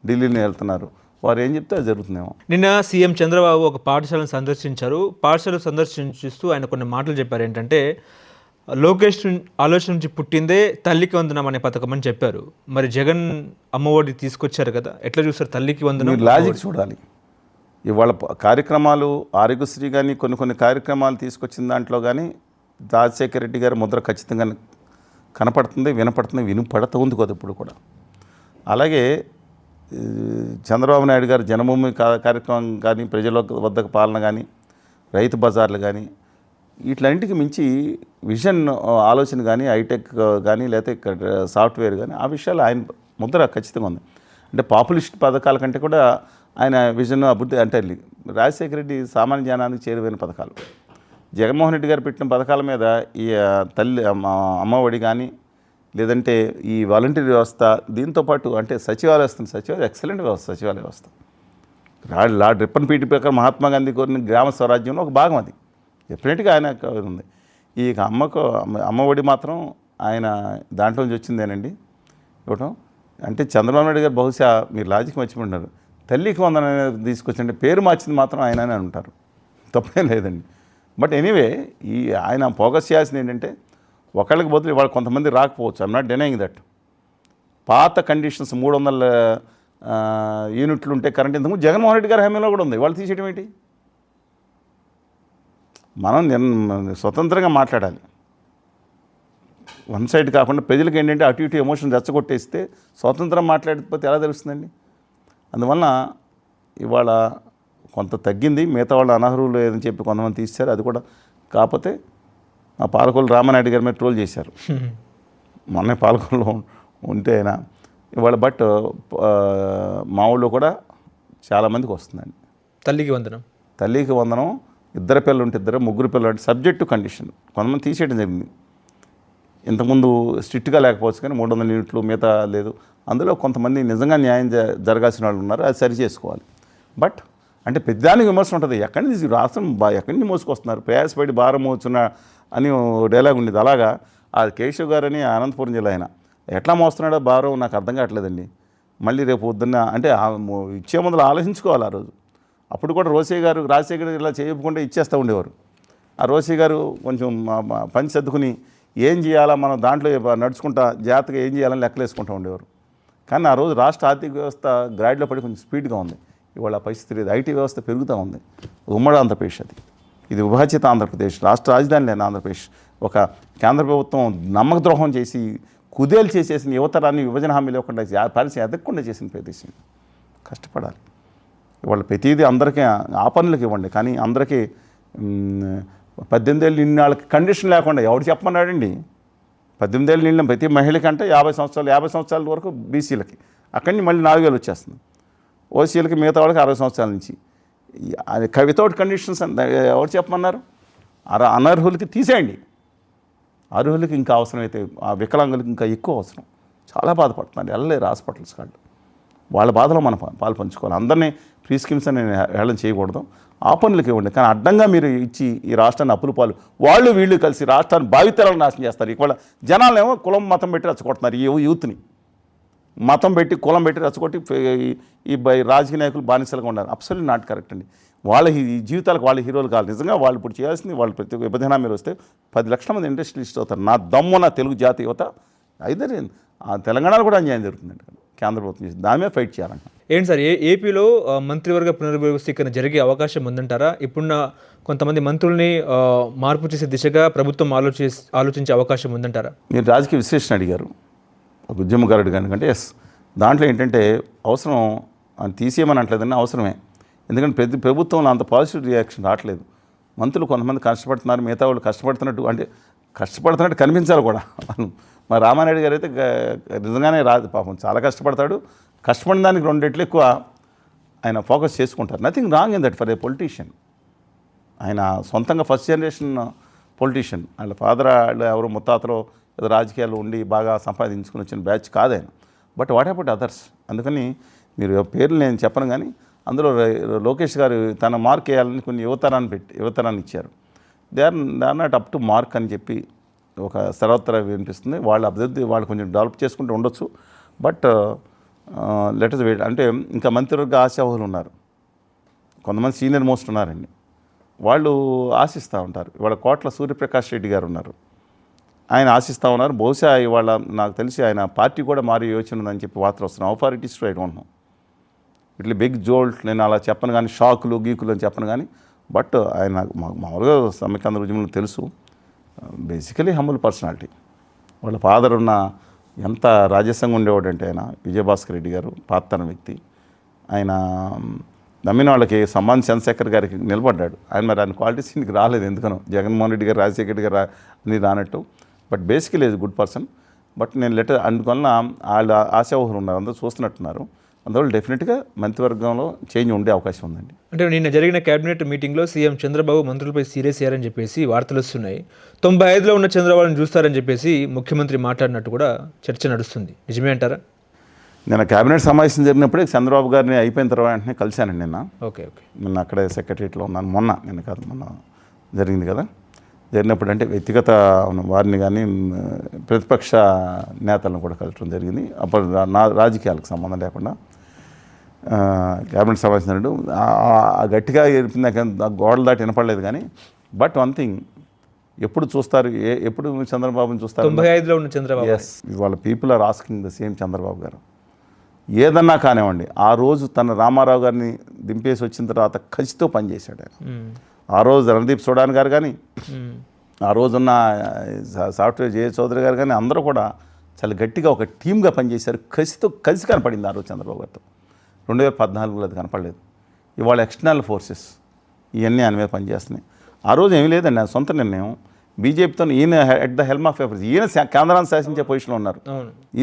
ఢిల్లీని వెళ్తున్నారు, వారు ఏం చెప్తే అది జరుగుతుందేమో. నిన్న సీఎం చంద్రబాబు ఒక పాఠశాలను సందర్శించారు. పాఠశాల సందర్శిస్తూ ఆయన కొన్ని మాటలు చెప్పారు. ఏంటంటే లోకేష్ ఆలోచన నుంచి పుట్టిందే తల్లికి వందనం అనే పథకం అని చెప్పారు. మరి జగన్ అమ్మఒడి తీసుకొచ్చారు కదా, ఎట్లా చూస్తారు తల్లికి వందనం? లాజిక్ చూడాలి. ఇవాళ కార్యక్రమాలు ఆరోగ్యశ్రీ కానీ కొన్ని కార్యక్రమాలు తీసుకొచ్చిన దాంట్లో కానీ రాజశేఖర రెడ్డి గారి ముద్ర ఖచ్చితంగా కనపడుతుంది, వినపడుతుంది, వినపడుతుంది కదా ఇప్పుడు కూడా. అలాగే చంద్రబాబు నాయుడు గారు జన్మభూమి కార్యక్రమం కానీ, ప్రజల వద్దకు పాలన కానీ, రైతు బజార్లు కానీ, వీటిలన్నింటికి మించి విజన్ ఆలోచన కానీ, హైటెక్ కానీ, లేకపోతే సాఫ్ట్వేర్ కానీ, ఆ విషయాలు ఆయన ముద్ర ఖచ్చితంగా ఉంది. అంటే పాపులిస్ట్ పథకాల కంటే కూడా ఆయన విజన్ అభివృద్ధి అంటే రాజశేఖర రెడ్డి సామాన్య జనానికి చేరువైన పథకాలు. జగన్మోహన్ రెడ్డి గారు పెట్టిన పథకాల మీద ఈ తల్లి అమ్మఒడి కానీ, లేదంటే ఈ వాలంటీర్ వ్యవస్థ, దీంతోపాటు అంటే సచివాలయం ఎక్సలెంట్ వ్యవస్థ. సచివాలయ వ్యవస్థ లార్డ్ రిప్పన్ పీటీ ప్రకారం మహాత్మా గాంధీ కోరిన గ్రామ స్వరాజ్యంలో ఒక భాగం అది. డెఫినెట్గా ఆయన ఉంది. ఈ అమ్మఒడి మాత్రం ఆయన దాంట్లో నుంచి వచ్చిందేనండి ఇవ్వటం. అంటే చంద్రబాబు నాయుడు గారు బహుశా మీరు లాజిక్ మర్చిపోతున్నారు, తల్లికి వందన తీసుకొచ్చండి, పేరు మార్చింది మాత్రం ఆయన అని అంటారు, తప్పేం లేదండి. బట్ ఎనీవే ఈ ఆయన ఫోకస్ చేయాల్సింది ఏంటంటే ఒకళ్ళకి బదులు ఇవాళ కొంతమంది రాకపోవచ్చు, ఐఎమ్ నాట్ డినయింగ్ దట్. పాత కండిషన్స్ 300 యూనిట్లు ఉంటే కరెంట్ ఇంతకు జగన్మోహన్ రెడ్డి గారి హామీలో కూడా ఉంది, వాళ్ళు తీసేయడం ఏంటి? మనం స్వతంత్రంగా మాట్లాడాలి, వన్ సైడ్ కాకుండా. ప్రజలకు ఏంటంటే అటు ఇటు ఎమోషన్ రెచ్చగొట్టేస్తే స్వతంత్రం మాట్లాడకపోతే ఎలా తెలుస్తుందండి? అందువలన ఇవాళ కొంత తగ్గింది. మిగతా వాళ్ళు అనర్హులు ఏదని చెప్పి కొంతమంది తీశారు, అది కూడా. కాకపోతే మా పాలకొల్లు రామానాయుడు గారి మీద ట్రోల్ చేశారు మొన్నే పాలకొల్లో ఉంటే అయినా ఇవాళ. బట్ మా ఊళ్ళో కూడా చాలామందికి వస్తుందండి తల్లికి వందనం. 2 పిల్లలు ఉంటే 2, 3 పిల్లలు అంటే సబ్జెక్టు కండిషన్. కొంతమంది తీసేయడం జరిగింది. ఇంతకుముందు స్ట్రిక్ట్గా లేకపోవచ్చు కానీ 300 యూనిట్లు మిగతా లేదు. అందులో కొంతమంది నిజంగా న్యాయం జరగాల్సిన వాళ్ళు ఉన్నారు, అది సరి చేసుకోవాలి. బట్ అంటే పెద్దానికి విమర్శ ఉంటుంది, ఎక్కడి నుంచి రాష్ట్రం ఎక్కడి నుంచి మోసుకొస్తున్నారు, ప్రయాసపడి భారం మోస్తున్న అని డైలాగ్ ఉండేది. అలాగా ఆ కేశవ్ గారని అనంతపురం జిల్లా ఆయన ఎట్లా మోస్తున్నాడో భారం నాకు అర్థం కావట్లేదండి. మళ్ళీ రేపు పొద్దున్న అంటే ఇచ్చే ముందు ఆలోచించుకోవాలి. ఆ రోజు అప్పుడు కూడా రోసయ్య గారు రాజశేఖర్ గారు ఇలా చేయకుండా ఇచ్చేస్తూ ఉండేవారు. ఆ రోసయ్య గారు కొంచెం పని సర్దుకుని ఏం చేయాలా మనం దాంట్లో నడుచుకుంటా జాగ్రత్తగా ఏం చేయాలని లెక్కలేసుకుంటూ ఉండేవారు. కానీ ఆ రోజు రాష్ట్ర ఆర్థిక వ్యవస్థ గ్రాడ్లో పడి కొంచెం స్పీడ్గా ఉంది. ఇవాళ పరిస్థితి లేదు, ఐటీ వ్యవస్థ పెరుగుతూ ఉంది. ఉమ్మడి ఆంధ్రప్రదేశ్ ఇది విభజిత ఆంధ్రప్రదేశ్, రాష్ట్ర రాజధాని లేని ఆంధ్రప్రదేశ్. ఒక కేంద్ర ప్రభుత్వం నమ్మక ద్రోహం చేసి కుదేలు చేసేసిన యువతరాన్ని విభజన హామీ లేకుండా పరిస్థితి ఎదగకుండా చేసిన ప్రదేశం. కష్టపడాలి. ఇవాళ ప్రతిదీ అందరికీ ఆ పనులకు ఇవ్వండి, కానీ అందరికీ 18 ఏళ్ళు నిన్న వాళ్ళకి కండిషన్ లేకుండా ఎవడు చెప్పమన్నాడండి? 18 ఏళ్ళు నిండిన ప్రతి మహిళకి అంటే 50 సంవత్సరాల వరకు బీసీలకి, అక్కడి నుంచి మళ్ళీ 4000 వచ్చేస్తుంది. ఓసీలకి మిగతా వాళ్ళకి 60 సంవత్సరాల నుంచి. వితౌట్ కండిషన్స్ ఎవరు చెప్పమన్నారు? అనర్హులకి తీసేయండి, అర్హులకి ఇంకా అవసరమైతే ఆ వికలాంగులకి ఇంకా ఎక్కువ అవసరం. చాలా బాధపడుతున్నారు, వెళ్ళలేరు హాస్పిటల్స్ కాళ్ళు. వాళ్ళ బాధలో మనం పాలు పంచుకోవాలి. అందరినీ ఫ్రీ స్కీమ్స్ అని హేళన చేయకూడదు. ఆ పనులకు ఇవ్వండి, కానీ అడ్డంగా మీరు ఇచ్చి ఈ రాష్ట్రాన్ని అప్పులు పాలు వాళ్ళు వీళ్ళు కలిసి రాష్ట్రాన్ని భావితరాలను నాశనం చేస్తారు. ఇవాళ జనాలేమో కులం మతం పెట్టి రెచ్చగొడుతున్నారు. ఈ యూత్ని మతం పెట్టి కులం పెట్టి రెచ్చగొట్టి ఈ రాజకీయ నాయకులు బానిసలుగా ఉన్నారు. అబ్సల్యూట్లీ నాట్ కరెక్ట్ అండి. వాళ్ళ ఈ జీవితాలకు వాళ్ళ హీరోలు కాదు. నిజంగా వాళ్ళు ఇప్పుడు చేయాల్సింది, వాళ్ళు ప్రతి విభజన మీరు వస్తే 10 లక్షల మంది ఇండస్ట్రియలిస్ట్ అవుతారు. నా దమ్ము నా తెలుగు జాతి యువత అయితే తెలంగాణలో కూడా అన్యాయం జరుగుతుందండి. కేంద్ర ప్రభుత్వం చేసి దాని మీద ఫైట్ చేయాలంట. ఏంటి సార్, ఏపీలో మంత్రివర్గ పునర్వ్యవస్థీకరణ జరిగే అవకాశం ఉందంటారా? ఇప్పుడున్న కొంతమంది మంత్రుల్ని మార్పు చేసే దిశగా ప్రభుత్వం ఆలోచించే అవకాశం ఉందంటారా? మీరు రాజకీయ విశ్లేషణ అడిగారు ఒక ఉద్యమకారుడు కనుకంటే ఎస్, దాంట్లో ఏంటంటే అవసరం అని తీసేయమని అంటలేదని అవసరమే. ఎందుకంటే ప్రతి ప్రభుత్వంలో అంత పాజిటివ్ రియాక్షన్ రావట్లేదు. మంత్రులు కొంతమంది కష్టపడుతున్నారు, మిగతా వాళ్ళు కష్టపడుతున్నట్టు అంటే కష్టపడుతున్నట్టు కనిపించాలి కూడా. మా రామానాయుడు గారు అయితే నిజంగానే రాదు పాపం, చాలా కష్టపడతాడు. కష్టపడిన దానికి 2 రెట్లు ఎక్కువ ఆయన ఫోకస్ చేసుకుంటారు. Nothing wrong in that for a politician. ఆయన సొంతంగా ఫస్ట్ జనరేషన్ పొలిటీషియన్. వాళ్ళ ఫాదర్ వాళ్ళు ఎవరు ముత్తాతలో ఏదో రాజకీయాలు ఉండి బాగా సంపాదించుకుని వచ్చిన బ్యాచ్ కాదు ఆయన. But what about others? అందుకని మీరు పేర్లు నేను చెప్పను, కానీ అందులో లోకేష్ గారు తన మార్క్ వేయాలని కొన్ని యువతరాన్ని ఇచ్చారు. They are not up to mark అని చెప్పి ఒక సర్వత్రా వినిపిస్తుంది. వాళ్ళ అభివృద్ధి వాళ్ళు కొంచెం డెవలప్ చేసుకుంటూ ఉండొచ్చు. But let us wait. అంటే ఇంకా మంత్రివర్గ ఆశావహులు ఉన్నారు, కొంతమంది సీనియర్ మోస్ట్ ఉన్నారండి. వాళ్ళు ఆశిస్తూ ఉంటారు. ఇవాళ కోట్ల సూర్యప్రకాష్ రెడ్డి గారు ఉన్నారు, ఆయన ఆశిస్తూ ఉన్నారు. బహుశా ఇవాళ నాకు తెలిసి ఆయన పార్టీ కూడా మారే యోచన ఉందని చెప్పి వార్తలు వస్తున్నాయి. Authorities to I don't know, ఇట్లా బిగ్ జోల్ట్ నేను అలా చెప్పను కానీ, షాకులు గీకులు అని చెప్పను కానీ, బట్ ఆయన మామూలుగా సమైక్యాంధ్ర ఉద్యమంలో తెలుసు. Basically humble personality. వాళ్ళ ఫాదర్ ఉన్న ఎంత రాజస్యంగా ఉండేవాడు అంటే ఆయన విజయభాస్కర్ రెడ్డి గారు, పాతన వ్యక్తి. ఆయన నమ్మిన వాళ్ళకి సమ్మాన్ చంద్రశేఖర్ గారికి నిలబడ్డాడు. ఆయన మరి ఆయన క్వాలిటీస్ ఇంటికి రాలేదు ఎందుకనో, జగన్మోహన్ రెడ్డి గారు రాజశేఖర రెడ్డి గారు అని రానట్టు. But basically is good person. But నేను లెటర్ అందువలన వాళ్ళు ఆశావహులు ఉన్నారు, అందరూ చూస్తున్నట్టున్నారు. అందువల్ల డెఫినెట్గా మంత్రివర్గంలో చేంజ్ ఉండే అవకాశం ఉందండి. అంటే నిన్న జరిగిన కేబినెట్ మీటింగ్లో సీఎం చంద్రబాబు మంత్రులపై సీరియస్ అయ్యారని చెప్పేసి వార్తలు వస్తున్నాయి. 95లో ఉన్న చంద్రబాబుని చూస్తారని చెప్పేసి ముఖ్యమంత్రి మాట్లాడినట్టు కూడా చర్చ నడుస్తుంది. నిజమే అంటారా? నేను కేబినెట్ సమావేశం జరిగినప్పుడే చంద్రబాబు గారిని అయిపోయిన తర్వాత వెంటనే కలిశానండి నిన్న. ఓకే. నిన్న అక్కడే సెక్రటరీలో ఉన్నాను. మొన్న జరిగింది కదా, జరిగినప్పుడు అంటే వ్యక్తిగత వారిని కానీ ప్రతిపక్ష నేతలను కూడా కలవడం జరిగింది. అప్పుడు నా రాజకీయాలకు సంబంధం లేకుండా క్యాబినెట్ సమావేశం జరిగినట్టు గట్టిగా ఎరిపిందాక గోడలు దాటి వినపడలేదు. కానీ బట్ వన్ థింగ్, ఎప్పుడు చూస్తారు, ఎప్పుడు చంద్రబాబుని చూస్తారు? 95లో ఉన్న చంద్రబాబు. ఎస్, ఇవాళ people are asking the same. Chandrababu గారు ఏదన్నా కానివ్వండి, ఆ రోజు తన రామారావు గారిని దింపేసి వచ్చిన తర్వాత ఖచ్చితంగా పనిచేశాడు ఆయన. ఆ రోజు రణదీప్ సోడాన్ గారు కానీ, ఆ రోజున్న సాఫ్ట్వేర్ జయ చౌదరి గారు కానీ అందరూ కూడా చాలా గట్టిగా ఒక టీమ్గా పనిచేశారు. కలిసి కనపడింది ఆ రోజు చంద్రబాబు గారితో. 2014లో అది కనపడలేదు. ఇవాళ ఎక్స్టర్నల్ ఫోర్సెస్ ఇవన్నీ ఆయన మీద పనిచేస్తున్నాయి. ఆ రోజు ఏమీ లేదండి, ఆయన సొంత నిర్ణయం. బీజేపీతో ఈయన at the helm of affairs, ఈయన కేంద్రాన్ని శాసించే పొజిషన్లో ఉన్నారు.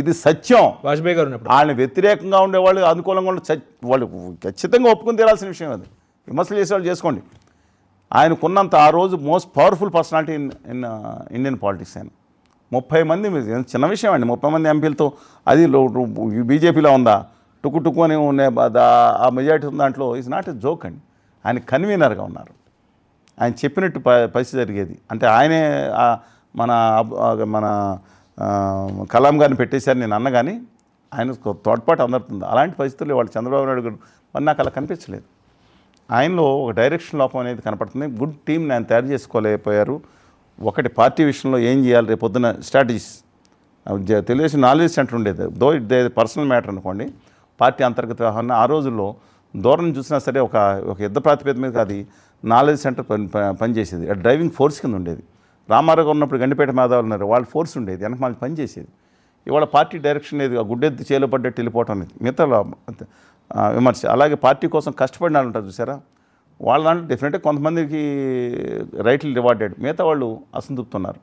ఇది సత్యం. వాజ్పేయి గారు ఆయన వ్యతిరేకంగా ఉండేవాళ్ళు, అనుకూలంగా ఉండే వాళ్ళు ఖచ్చితంగా ఒప్పుకుని తీరాల్సిన విషయం అది. విమర్శలు చేసేవాళ్ళు చేసుకోండి. ఆయనకున్నంత ఆ రోజు most powerful personality in Indian politics. ఆయన 30 మంది, చిన్న విషయం అండి, 30 మంది ఎంపీలతో అది బీజేపీలో ఉందా టుక్కు అని ఆ మెజారిటీ ఉన్న దాంట్లో ఈజ్ నాట్ ఎ జోక్ అండి. ఆయన కన్వీనర్గా ఉన్నారు. ఆయన చెప్పినట్టు పరిస్థితి జరిగేది. అంటే ఆయనే మన కలాం గారిని పెట్టేశారు నేను అన్న, కానీ ఆయన తోడ్పాటు అందరుతుంది. అలాంటి పరిస్థితుల్లో వాళ్ళు చంద్రబాబు నాయుడు గారు మరి నాకు అలా కనిపించలేదు. ఆయనలో ఒక డైరెక్షన్ లోపం అనేది కనపడుతుంది. గుడ్ టీంని ఆయన తయారు చేసుకోలేకపోయారు. ఒకటి పార్టీ విషయంలో ఏం చేయాలి, రేపు పొద్దున స్ట్రాటజీస్ తెలుగుదేశం నాలెడ్జ్ సెంటర్ ఉండేది. Though it they personal matter అనుకోండి, పార్టీ అంతర్గత వ్యవహారం. ఆ రోజుల్లో దూరం చూసినా సరే ఒక యుద్ధ ప్రాతిపదిక మీద అది నాలెడ్జ్ సెంటర్ పనిచేసేది. డ్రైవింగ్ ఫోర్స్ కింద ఉండేది. రామారావు ఉన్నప్పుడు గండిపేట మేధావులు ఉన్నారు, వాళ్ళ ఫోర్స్ ఉండేది, వెనక మనకి పనిచేసేది. ఇవాళ పార్టీ డైరెక్షన్ లేదు, గుడ్డెత్తి చేలో పడ్డట్టు వెళ్ళిపోవటం అనేది మిగతా విమర్శ. అలాగే పార్టీ కోసం కష్టపడిన వాళ్ళు ఉంటారు చూసారా, వాళ్ళ దాంట్లో డెఫినెట్గా కొంతమందికి రైట్లు రివార్డెడ్, మిగతా వాళ్ళు అసంతృప్తున్నారు.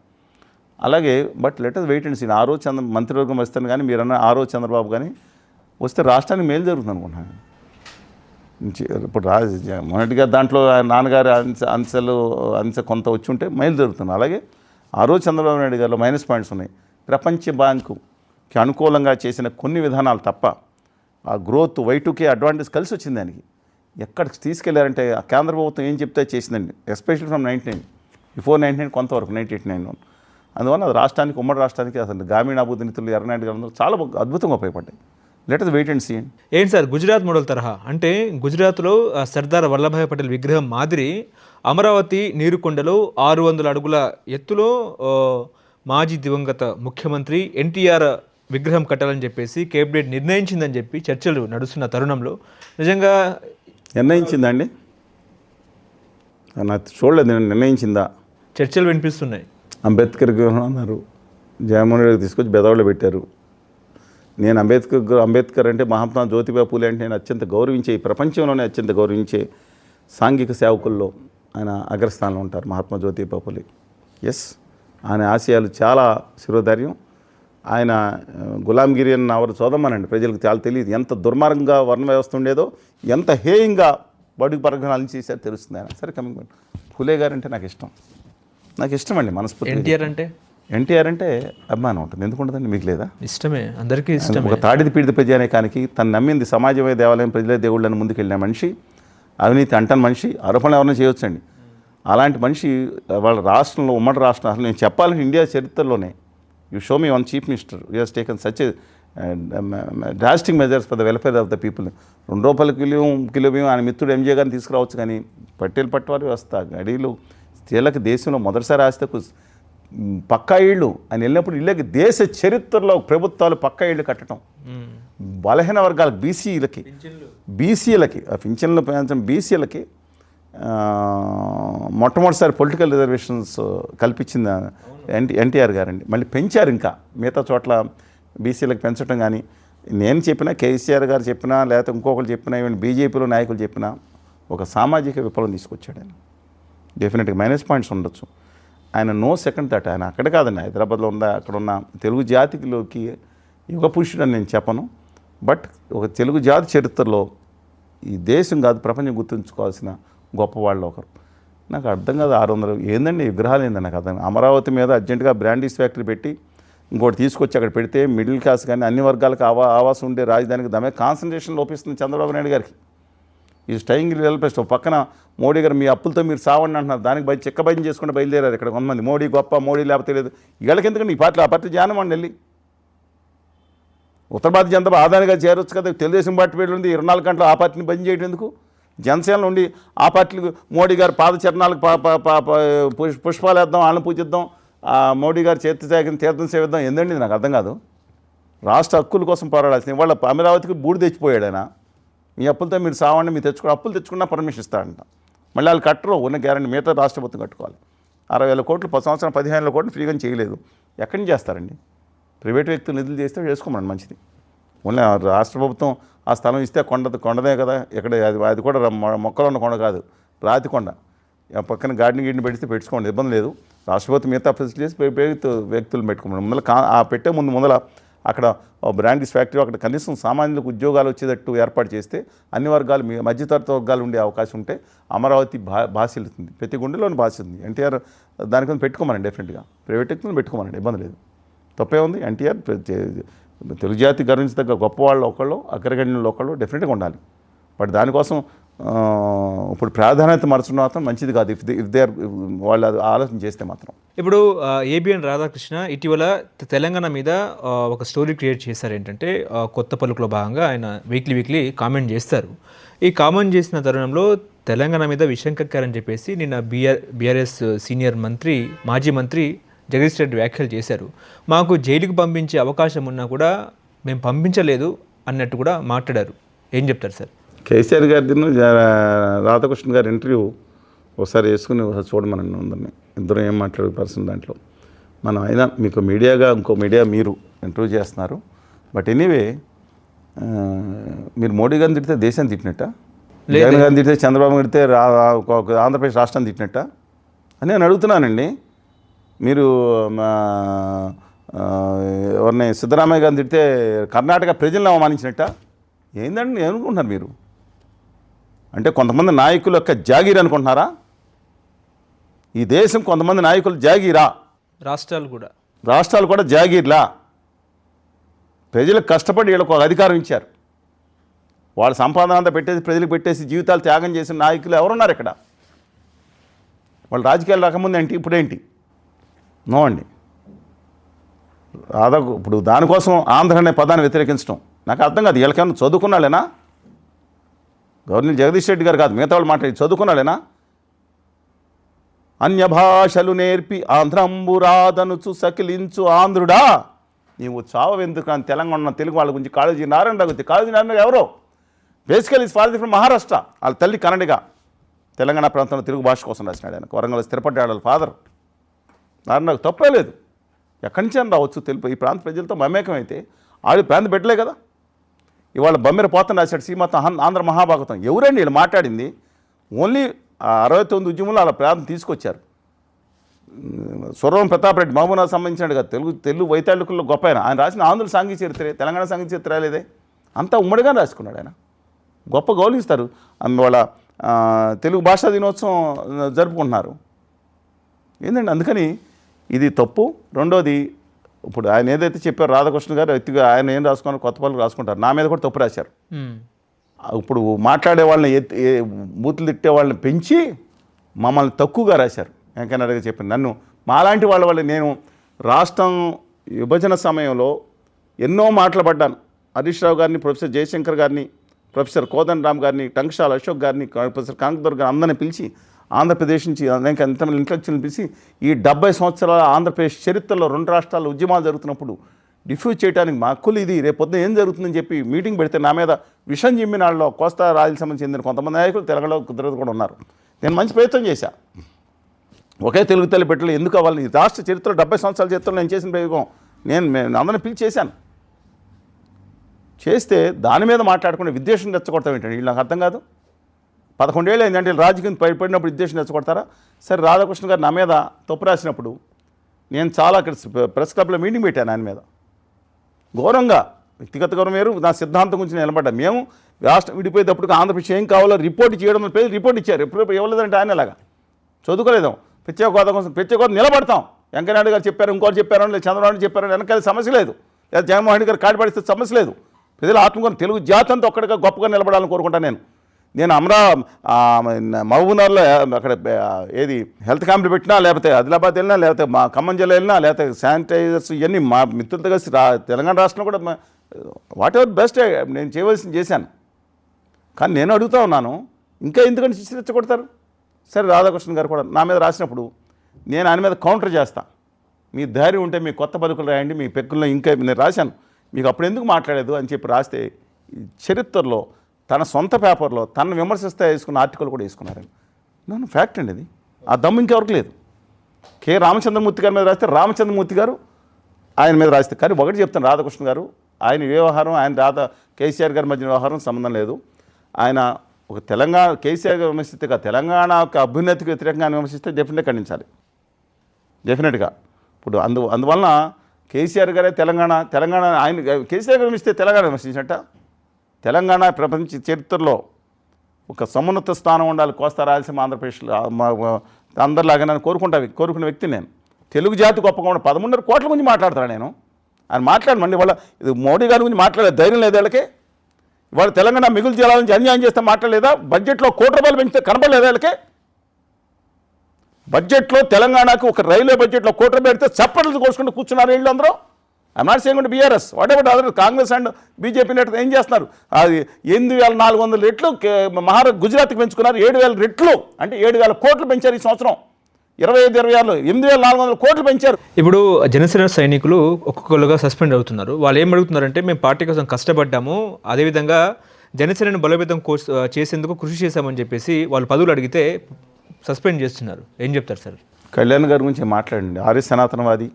అలాగే but let us wait and see. ఆ రోజు మంత్రివర్గం వస్తాను కానీ మీరన్న ఆ రోజు చంద్రబాబు కానీ వస్తే రాష్ట్రానికి మేలు జరుగుతుంది అనుకుంటున్నాను. ఇప్పుడు మొన్నటిగా దాంట్లో నాన్నగారి అంశ కొంత వచ్చి ఉంటే మేలు జరుగుతుంది. అలాగే ఆ రోజు చంద్రబాబు నాయుడు గారిలో మైనస్ పాయింట్స్ ఉన్నాయి. ప్రపంచ బ్యాంకుకి అనుకూలంగా చేసిన కొన్ని విధానాలు తప్ప ఆ గ్రోత్ Y2K అడ్వాంటేజ్ కలిసి వచ్చింది దానికి. ఎక్కడికి తీసుకెళ్లారంటే ఆ కేంద్ర ప్రభుత్వం ఏం చెప్తే చేసిందండి, ఎస్పెషల్లీ ఫ్రమ్ 99, బిఫోర్ 99 కొంతవరకు 1989. అందువల్ల అది రాష్ట్రానికి, ఉమ్మడి రాష్ట్రానికి అసలు గ్రామీణాభివృద్ధి నిధులు ఎర్రనాయుడు గారు చాలా అద్భుతంగా ఉపయోగపడ్డాయి. Let us wait and see. ఏంటి సార్ గుజరాత్ మోడల్ తరహా అంటే గుజరాత్లో సర్దార్ వల్లభాయ్ పటేల్ విగ్రహం మాదిరి అమరావతి నీరుకొండలో 600 అడుగుల ఎత్తులో మాజీ దివంగత ముఖ్యమంత్రి ఎన్టీఆర్ విగ్రహం కట్టాలని చెప్పేసి కేబినెట్ నిర్ణయించిందని చెప్పి చర్చలు నడుస్తున్న తరుణంలో నిజంగా నిర్ణయించిందండి? నాకు చూడలేదు, నేను నిర్ణయించిందా? చర్చలు వినిపిస్తున్నాయి. అంబేద్కర్ విగ్రహం అన్నారు, జగన్మోహన్ రెడ్డి తీసుకొచ్చి బెదవాడలో పెట్టారు. నేను అంబేద్కర్ అంటే మహాత్మా జ్యోతిబా పూలే అంటే నేను అత్యంత గౌరవించే, ఈ ప్రపంచంలోనే అత్యంత గౌరవించే సాంఘిక సేవకుల్లో ఆయన అగ్రస్థానంలో ఉంటారు, మహాత్మా జ్యోతిబా పూలే. ఎస్, ఆయన ఆశయాలు చాలా శిరోధార్యం. ఆయన గులాంగిరి అన్న ఎవరు చదవమనండి, ప్రజలకు చాలా తెలియదు ఎంత దుర్మార్గంగా వర్ణ వ్యవస్థ ఉండేదో, ఎంత హేయంగా బడుగు పరగణాలను చేశారు తెలుస్తుంది ఆయన. సరే కమింగ్ పూలే గారు అంటే నాకు ఇష్టం అండి మనస్ఫూర్తి. ఎన్టీఆర్ అంటే అభిమానం ఉంటుంది, ఎందుకు ఉంటుందండి? మీకు లేదా? ఇష్టమే, అందరికీ ఇష్టం. ఒక తాడిది పీడిత ప్రజానేకానికి తను నమ్మింది సమాజమే దేవాలయం, ప్రజలే దేవుళ్ళని ముందుకెళ్ళిన మనిషి, అవినీతి అంటని మనిషి, ఆరోపణలు ఎవరైనా చేయవచ్చండి. అలాంటి మనిషి వాళ్ళ రాష్ట్రంలో, ఉమ్మడి రాష్ట్రం, అసలు నేను చెప్పాలంటే ఇండియా చరిత్రలోనే you show me one chief minister who has taken such drastic measures for the welfare of the people. ₹2 kilo బియ్యం ఆయన మిత్రుడు ఎంజే గారిని తీసుకురావచ్చు, కానీ పట్టేలు పట్టువారి వ్యవస్థ, గడీలు, స్త్రీలకు దేశంలో మొదటిసారి ఆస్తికు పక్కా ఇళ్ళు ఆయన వెళ్ళినప్పుడు ఇళ్ళకి దేశ చరిత్రలో ప్రభుత్వాలు పక్కా ఇళ్ళు కట్టడం, బలహీన వర్గాలకు, బీసీలకి పింఛన్లు పెంచడం, బీసీలకి మొట్టమొదటిసారి పొలిటికల్ రిజర్వేషన్స్ కల్పించింది ఎన్టీఆర్ గారండి. మళ్ళీ పెంచారు, ఇంకా మిగతా చోట్ల బీసీలకు పెంచడం. కానీ నేను చెప్పినా, కేసీఆర్ గారు చెప్పినా, లేకపోతే ఇంకొకరు చెప్పినా, ఈవెన్ బీజేపీలో నాయకులు చెప్పినా ఒక సామాజిక విప్లవం తీసుకొచ్చాడు ఆయన. డెఫినెట్గా మైనస్ పాయింట్స్ ఉండొచ్చు, ఆయన నో సెకండ్ థాట్. ఆయన అక్కడ కాదండి, హైదరాబాద్లో ఉందా, అక్కడ ఉన్న తెలుగు జాతిలోకి యుగ పురుషుడని నేను చెప్పను, బట్ ఒక తెలుగు జాతి చరిత్రలో ఈ దేశం కాదు ప్రపంచం గుర్తుంచుకోవాల్సిన గొప్పవాళ్ళు ఒకరు. నాకు అర్థం కాదు, 600 ఏందండి విగ్రహాలు ఏందని నాకు అర్థం. అమరావతి మీద అర్జెంటుగా బ్రాండీస్ ఫ్యాక్టరీ పెట్టి ఇంకోటి తీసుకొచ్చి అక్కడ పెడితే మిడిల్ క్లాస్ కానీ అన్ని వర్గాలకు ఆవాసం ఉండే రాజధానికి దాని మీద కాన్సన్ట్రేషన్ లోపిస్తుంది చంద్రబాబు నాయుడు గారికి. ఈ స్టైయింగ్ వెల్ బెస్ట్. పక్కన మోడీ గారు మీ అప్పులతో మీరు సావండి అంటున్నారు, దానికి చెక్క భయం చేసుకుంటే బయలుదేరారు ఇక్కడ కొంతమంది. మోడీ గొప్ప, మోడీ లేకపోతే లేదు. వీళ్ళకి ఎందుకంటే ఈ పార్టీలో ఆ పార్టీ జానం అండి వెళ్ళి ఉత్తర భారతీయ జనతా ఆదానిగా చేరొచ్చు కదా. తెలుగుదేశం పార్టీ వెళ్ళింది 24 గంటలు ఆ పార్టీని బంద్ చేయడం ఎందుకు? జనసేన నుండి ఆ పార్టీలకు మోడీ గారు పాదచరణాలకు పుష్పాలు వేద్దాం, వాళ్ళని పూజిద్దాం, మోడీ గారు తీర్థం సేవిద్దాం. ఏందండి నాకు అర్థం కాదు. రాష్ట్ర హక్కుల కోసం పోరాడాల్సింది. వాళ్ళ అమరావతికి బూడి తెచ్చిపోయాడు ఆయన. మీ అప్పులతో మీరు సావండి, మీరు అప్పులు తెచ్చుకున్నా పర్మిషన్ ఇస్తాడంట. మళ్ళీ వాళ్ళు కట్టరు, ఉన్న గ్యారెంటీ మిగతా రాష్ట్ర ప్రభుత్వం కట్టుకోవాలి. 60,000 కోట్లు 10 సంవత్సరం 15,000 కోట్లు ఫ్రీగా చేయలేదు. ఎక్కడి నుంచి చేస్తారండి? ప్రైవేట్ వ్యక్తులు నిధులు చేస్తే చేసుకోమండి, మంచిది. ఓన్లీ రాష్ట్ర ప్రభుత్వం ఆ స్థలం ఇస్తే కొండదే కదా, ఎక్కడ అది కూడా మొక్కలు ఉన్న కొండ కాదు, రాతి కొండ. పక్కన గార్డెన్ పెడితే పెట్టుకోండి, ఇబ్బంది లేదు. రాష్ట్ర ప్రభుత్వం మిగతా ఫెసిలిటీస్ వ్యక్తులు పెట్టుకోండి. ముందర ఆ పెట్టే ముందర అక్కడ బ్రాండీస్ ఫ్యాక్టరీ అక్కడ కనీసం సామాన్యులకు ఉద్యోగాలు వచ్చేటట్టు ఏర్పాటు చేస్తే అన్ని వర్గాలు, మధ్యతరగతి వర్గాలు ఉండే అవకాశం ఉంటే అమరావతి భాషలుతుంది, ప్రతి గుండెలోని భాషలుంది. ఎన్టీఆర్ దానికొని పెట్టుకోమనండి, డెఫినెట్గా ప్రైవేట్ వ్యక్తులను పెట్టుకోమనండి, ఇబ్బంది లేదు, తప్పే ఉంది. ఎన్టీఆర్ తెలుగు జాతి గర్వించదగ్గ గొప్పవాళ్ళు ఒకళ్ళు, అగ్రగణ్యులు ఒకళ్ళు డెఫినెట్గా ఉండాలి. బట్ దానికోసం ఇప్పుడు ప్రాధాన్యత మరచడం మాత్రం మంచిది కాదు. ఇఫ్ దే ఆర్ వాళ్ళు ఆలోచన చేస్తే మాత్రం. ఇప్పుడు ఏబిఎన్ రాధాకృష్ణ ఇటీవల తెలంగాణ మీద ఒక స్టోరీ క్రియేట్ చేశారు. ఏంటంటే కొత్త పలుకులో భాగంగా ఆయన వీక్లీ కామెంట్ చేస్తారు. ఈ కామెంట్ చేసిన తరుణంలో తెలంగాణ మీద విషం కక్కారని చెప్పేసి నిన్న బీఆర్ఎస్ సీనియర్ మంత్రి, మాజీ మంత్రి జగదీష్ రెడ్డి వ్యాఖ్యలు చేశారు. మాకు జైలుకు పంపించే అవకాశం ఉన్నా కూడా మేము పంపించలేదు అన్నట్టు కూడా మాట్లాడారు. ఏం చెప్తారు సార్? కేసీఆర్ గారి రాధాకృష్ణ గారి ఇంటర్వ్యూ ఒకసారి వేసుకుని ఒకసారి చూడమనండి ఉందని. ఇద్దరు ఏం మాట్లాడే పర్సన్ దాంట్లో. మనం అయినా మీకు మీడియాగా ఇంకో మీడియా మీరు ఇంటర్వ్యూ చేస్తున్నారు. బట్ ఎనీవే, మీరు మోడీ గారిని తిడితే దేశాన్ని తిట్టినట్ట, జగన్ గారిని తిడితే చంద్రబాబు తిడితే ఆంధ్రప్రదేశ్ రాష్ట్రాన్ని తిట్టినట్ట అని నేను అడుగుతున్నానండి. మీరు ఎవరిని సిద్ధరామయ్య గారిని తిడితే కర్ణాటక ప్రజలను అవమానించినట్ట ఏందండి ఏమనుకుంటున్నారు మీరు? అంటే కొంతమంది నాయకుల యొక్క జాగీర్ అనుకుంటున్నారా? ఈ దేశం కొంతమంది నాయకులు జాగీరా? రాష్ట్రాలు కూడా జాగీర్లా? ప్రజలకు కష్టపడి వీళ్ళకు ఒక అధికారం ఇచ్చారు. వాళ్ళ సంపాదన అంతా పెట్టేసి ప్రజలకు పెట్టేసి జీవితాలు త్యాగం చేసిన నాయకులు ఎవరున్నారు ఇక్కడ? వాళ్ళు రాజకీయాలు రాకముందు ఏంటి, ఇప్పుడేంటి? నో అండి. ఇప్పుడు దానికోసం ఆంధ్ర అనే పదాన్ని వ్యతిరేకించడం నాకు అర్థం కాదు. వీళ్ళకేమన్నా చదువుకున్నాళ్ళేనా? గవర్నర్ జగదీష్ రెడ్డి గారు కాదు, మిగతా వాళ్ళు మాట్లాడి చదువుకున్నాళ్ళేనా? అన్య భాషలు నేర్పి ఆంధ్రంబురాదనుచు సకిలించు ఆంధ్రుడా నీవు చావెందుకు అని తెలంగాణ తెలుగు వాళ్ళ గురించి కాళోజీ నారాయణ గురించి. కాళోజీ నారాయణ ఎవరో బేసికలీ ఫాదర్ ఫ్రమ్ మహారాష్ట్ర. వాళ్ళ తల్లి కన్నడిగా తెలంగాణ ప్రాంతంలో తెలుగు భాష కోసం రాసినాడు. ఆయన వరంగల్ స్థిరపడ్డాడు వాళ్ళ ఫాదర్. నారాయణకు తప్పే లేదు. ఎక్కడి నుంచి అని రావచ్చు తెలుపు. ఈ ప్రాంత ప్రజలతో మమేకం అయితే ఆడి ప్రాంతం పెట్టలే కదా. ఇవాళ బమ్మెర పోతన రాశాడు శ్రీమతం ఆంధ్ర మహాభాగవతం. ఎవరండి వీళ్ళు మాట్లాడింది? ఓన్లీ 69 ఉద్యమంలో వాళ్ళ ప్రాంతం తీసుకొచ్చారు. సురవరం ప్రతాప్ రెడ్డి మహబూబ్నగర్ సంబంధించినట్టు కదా, తెలుగు వైతాళికుల్లో గొప్ప ఆయన రాసిన ఆంధ్రుల సాంఘిక చరిత్రే, తెలంగాణ సాంఘిక చరిత్ర లేదే. అంతా ఉమ్మడిగా రాసుకున్నాడు ఆయన. గొప్ప గౌరవిస్తారు. వాళ్ళ తెలుగు భాషా దినోత్సవం జరుపుకుంటున్నారు. ఏంటండి, అందుకని ఇది తప్పు. రెండోది, ఇప్పుడు ఆయన ఏదైతే చెప్పారో రాధాకృష్ణ గారు ఎత్తుగా ఆయన ఏం రాసుకున్నారు, కొత్త పనులు రాసుకుంటారు. నా మీద కూడా తప్పు రాశారు. ఇప్పుడు మాట్లాడే వాళ్ళని బూతులు తిట్టే వాళ్ళని పెంచి మమ్మల్ని తక్కువగా రాశారు. వెంకయ్య గారు చెప్పాను. నన్ను మాలాంటి వాళ్ళ వల్ల నేను రాష్ట్రం విభజన సమయంలో ఎన్నో మాటలు పడ్డాను. హరీష్ రావు గారిని, ప్రొఫెసర్ జయశంకర్ గారిని, ప్రొఫెసర్ కోదండరామ్ గారిని, టంక్షాల అశోక్ గారిని, ప్రొఫెసర్ కాంకదర్ గారిని అందరిని పిలిచి ఆంధ్రప్రదేశ్ నుంచి అనేక ఎంతమంది ఇంటలెక్చువల్ని పిలిచి ఈ 70 సంవత్సరాల ఆంధ్రప్రదేశ్ చరిత్రలో 2 రాష్ట్రాల్లో ఉద్యమాలు జరుగుతున్నప్పుడు డిఫ్యూజ్ చేయడానికి మా హక్కులు ఇది, రేపొద్దున ఏం జరుగుతుందని చెప్పి మీటింగ్ పెడితే నా మీద విషం జిమ్మిన వాళ్ళలో కోస్తా రాయలసీమకు చెందిన కొంతమంది నాయకులు తెలంగాణలో కుదరదు కూడా ఉన్నారు. నేను మంచి ప్రయత్నం చేశా. ఒకే తెలుగు తల్లి పెట్టలు ఎందుకు అవ్వాలి? ఈ రాష్ట్ర చరిత్రలో 70 సంవత్సరాల చరిత్రలో నేను చేసిన ప్రయోగం నేను అందరిని పిలిచి చేశాను. చేస్తే దాని మీద మాట్లాడుకునే విద్వేషం తెచ్చగొడతాం ఏంటండి? వీళ్ళు నాకు అర్థం కాదు. 11 ఏళ్ళు అయిందంటే రాజకీయం పడినప్పుడు విద్వేషం తెచ్చగొడతారా? సరే, రాధాకృష్ణ గారు నా మీద తప్పు రాసినప్పుడు నేను చాలా అక్కడ ప్రెస్ క్లబ్లో మీటింగ్ పెట్టాను. ఆయన మీద గౌరవంగా, వ్యక్తిగత గౌరవం వేరు, నా సిద్ధాంతం గురించి నిలబడ్డా. మేము రాష్ట్రం విడిపోయేటప్పుడు ఆంధ్రప్రదేశ్ ఏం కావాలో రిపోర్ట్ చేయడం పేరు రిపోర్ట్ ఇచ్చారు. ఎప్పుడు ఇవ్వలేదంటే ఆయన అలాగా చదువుకోలేదాం. ప్రత్యేక హోదా కోసం ప్రత్యేక హోదా నిలబడతాం. వెంకయ్యనాయుడు గారు చెప్పారు, ఇంకోటి చెప్పారని, లేదు చంద్రబాబు చెప్పారని వెనకాల సమస్య లేదు, లేదా జగన్మోహన్ రెడ్డి గారు కాడిపడిస్తే సమస్య లేదు. ప్రజలు ఆత్మకొని తెలుగు జాతి అంతా ఒక్కడిగా గొప్పగా నిలబడాలని కోరుకుంటాను. నేను మహబూబ్నగర్లో అక్కడ ఏది హెల్త్ క్యాంపులు పెట్టినా, లేకపోతే ఆదిలాబాద్ వెళ్ళినా, లేకపోతే మా ఖమ్మం జిల్లా వెళ్ళినా, లేకపోతే శానిటైజర్స్ ఇవన్నీ మా మిత్రులతో కలిసి తెలంగాణ రాష్ట్రంలో కూడా వాట్ ఎవర్ బెస్ట్ నేను చేయవలసింది చేశాను. కానీ నేను అడుగుతూ ఉన్నాను, ఇంకా ఎందుకంటే శిక్షించకొడతారు? సరే, రాధాకృష్ణ గారు కూడా నా మీద రాసినప్పుడు నేను ఆయన మీద కౌంటర్ చేస్తా. మీ ధైర్యం ఉంటే మీ కొత్త పలుకులు రాయండి, మీ పెక్కుల్లో ఇంకా నేను రాశాను, మీకు అప్పుడు ఎందుకు మాట్లాడలేదు అని చెప్పి రాస్తే చరిత్రలో తన సొంత పేపర్లో తనను విమర్శిస్తే వేసుకున్న ఆర్టికల్ కూడా వేసుకున్నారని. నన్ను ఫ్యాక్ట్ అండి అది. ఆ దమ్ము ఇంకెవరికి లేదు. కె రామచంద్రమూర్తి గారి మీద రాస్తే రామచంద్రమూర్తి గారు ఆయన మీద రాస్తే. కానీ ఒకటి చెప్తాను, రాధాకృష్ణ గారు ఆయన వ్యవహారం, ఆయన కేసీఆర్ గారి మధ్య వ్యవహారం సంబంధం లేదు. ఆయన ఒక తెలంగాణ కేసీఆర్ గారు విమర్శిస్తే తెలంగాణ యొక్క అభ్యున్నతికి వ్యతిరేకంగా విమర్శిస్తే డెఫినెట్గా ఖండించాలి, డెఫినెట్గా. ఇప్పుడు అందువలన కేసీఆర్ గారే తెలంగాణ ఆయన కేసీఆర్ గారు విమర్శిస్తే తెలంగాణ విమర్శించట. తెలంగాణ ప్రపంచ చరిత్రలో ఒక సమున్నత స్థానం ఉండాలి కోస్తా రాయలసీమ ఆంధ్రప్రదేశ్లో అందరిలాగా నన్ను కోరుకునే వ్యక్తి నేను. తెలుగు జాతి గొప్పగా ఉన్న 13 కోట్ల గురించి మాట్లాడతాను నేను. ఆయన మాట్లాడమండి, వాళ్ళ ఇది మోడీ గారి గురించి మాట్లాడే ధైర్యం లేదు వాళ్ళకి. ఇవాళ తెలంగాణ మిగులు జిల్లాల నుంచి అన్యాయం చేస్తే మాట్లాడలేదా? బడ్జెట్లో ₹1 పెంచితే కనపడలేదా వాళ్ళకి? బడ్జెట్లో తెలంగాణకు ఒక రైల్వే బడ్జెట్లో ₹1 పెడితే చప్పట్లు కోసుకుంటూ కూర్చున్నారు వీళ్ళు అందరూ. I'm not saying BRS, what ever other Congress and BJP నేత ఏం చేస్తున్నారు? అది 8,400 రెట్లు గుజరాత్కి పెంచుకున్నారు. 7,000 రెట్లు అంటే 7,000 కోట్లు పెంచారు ఈ సంవత్సరం. 25-26లో 8,400 కోట్లు పెంచారు. ఇప్పుడు జనసేన సైనికులు ఒక్కొక్కరుగా సస్పెండ్ అవుతున్నారు. వాళ్ళు ఏం అడుగుతున్నారంటే, మేము పార్టీ కోసం కష్టపడ్డాము, అదేవిధంగా జనసేనను బలోపేతం చేసేందుకు కృషి చేశామని చెప్పేసి వాళ్ళు పదవులు అడిగితే సస్పెండ్ చేస్తున్నారు. ఏం చెప్తారు సార్? కళ్యాణ్ గారి గురించి మాట్లాడండి. ఆర్య సనాతనవాది.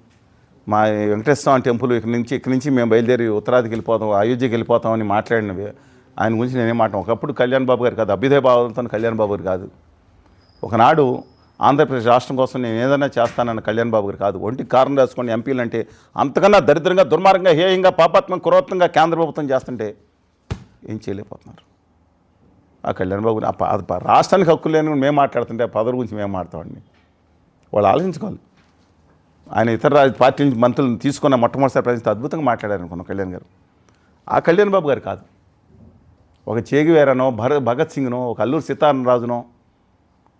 మా వెంకటేశ్వర స్వామి టెంపుల్ ఇక్కడి నుంచి మేము బయలుదేరి ఉత్తరాదికి వెళ్ళిపోతాం, అయోధ్యకి వెళ్ళిపోతామని మాట్లాడినవి ఆయన గురించి నేనేం మాట్లాడు. ఒకప్పుడు కళ్యాణ్ బాబు గారు కాదు, అభ్యుదయ భావంతో కళ్యాణ్ బాబు గారు కాదు. ఒకనాడు ఆంధ్రప్రదేశ్ రాష్ట్రం కోసం నేను ఏదైనా చేస్తానన్న కళ్యాణ్ బాబు గారు కాదు. ఒంటి కారణం రాసుకొని ఎంపీలు అంటే అంతకన్నా దరిద్రంగా, దుర్మార్గంగా, హేయంగా, పాపాత్మక, కురోత్తంగా కేంద్ర ప్రభుత్వం చేస్తుంటే ఏం చేయలేకపోతున్నారు. ఆ కళ్యాణ్ బాబు రాష్ట్రానికి హక్కులు లేని మేము మాట్లాడుతుంటే ఆ పదవి గురించి మేము మాట్లాడతామండి. వాళ్ళు ఆలోచించుకోవాలి. ఆయన ఇతర పార్టీ నుంచి మంత్రులను తీసుకున్న మొట్టమొదటిసారి ప్రజలతో అద్భుతంగా మాట్లాడారు అనుకున్నాం కళ్యాణ్ గారు. ఆ కళ్యాణ్ బాబు గారు కాదు. ఒక చేగువేరనో భగత్ సింగ్నో ఒక అల్లూరి సీతారామరాజునో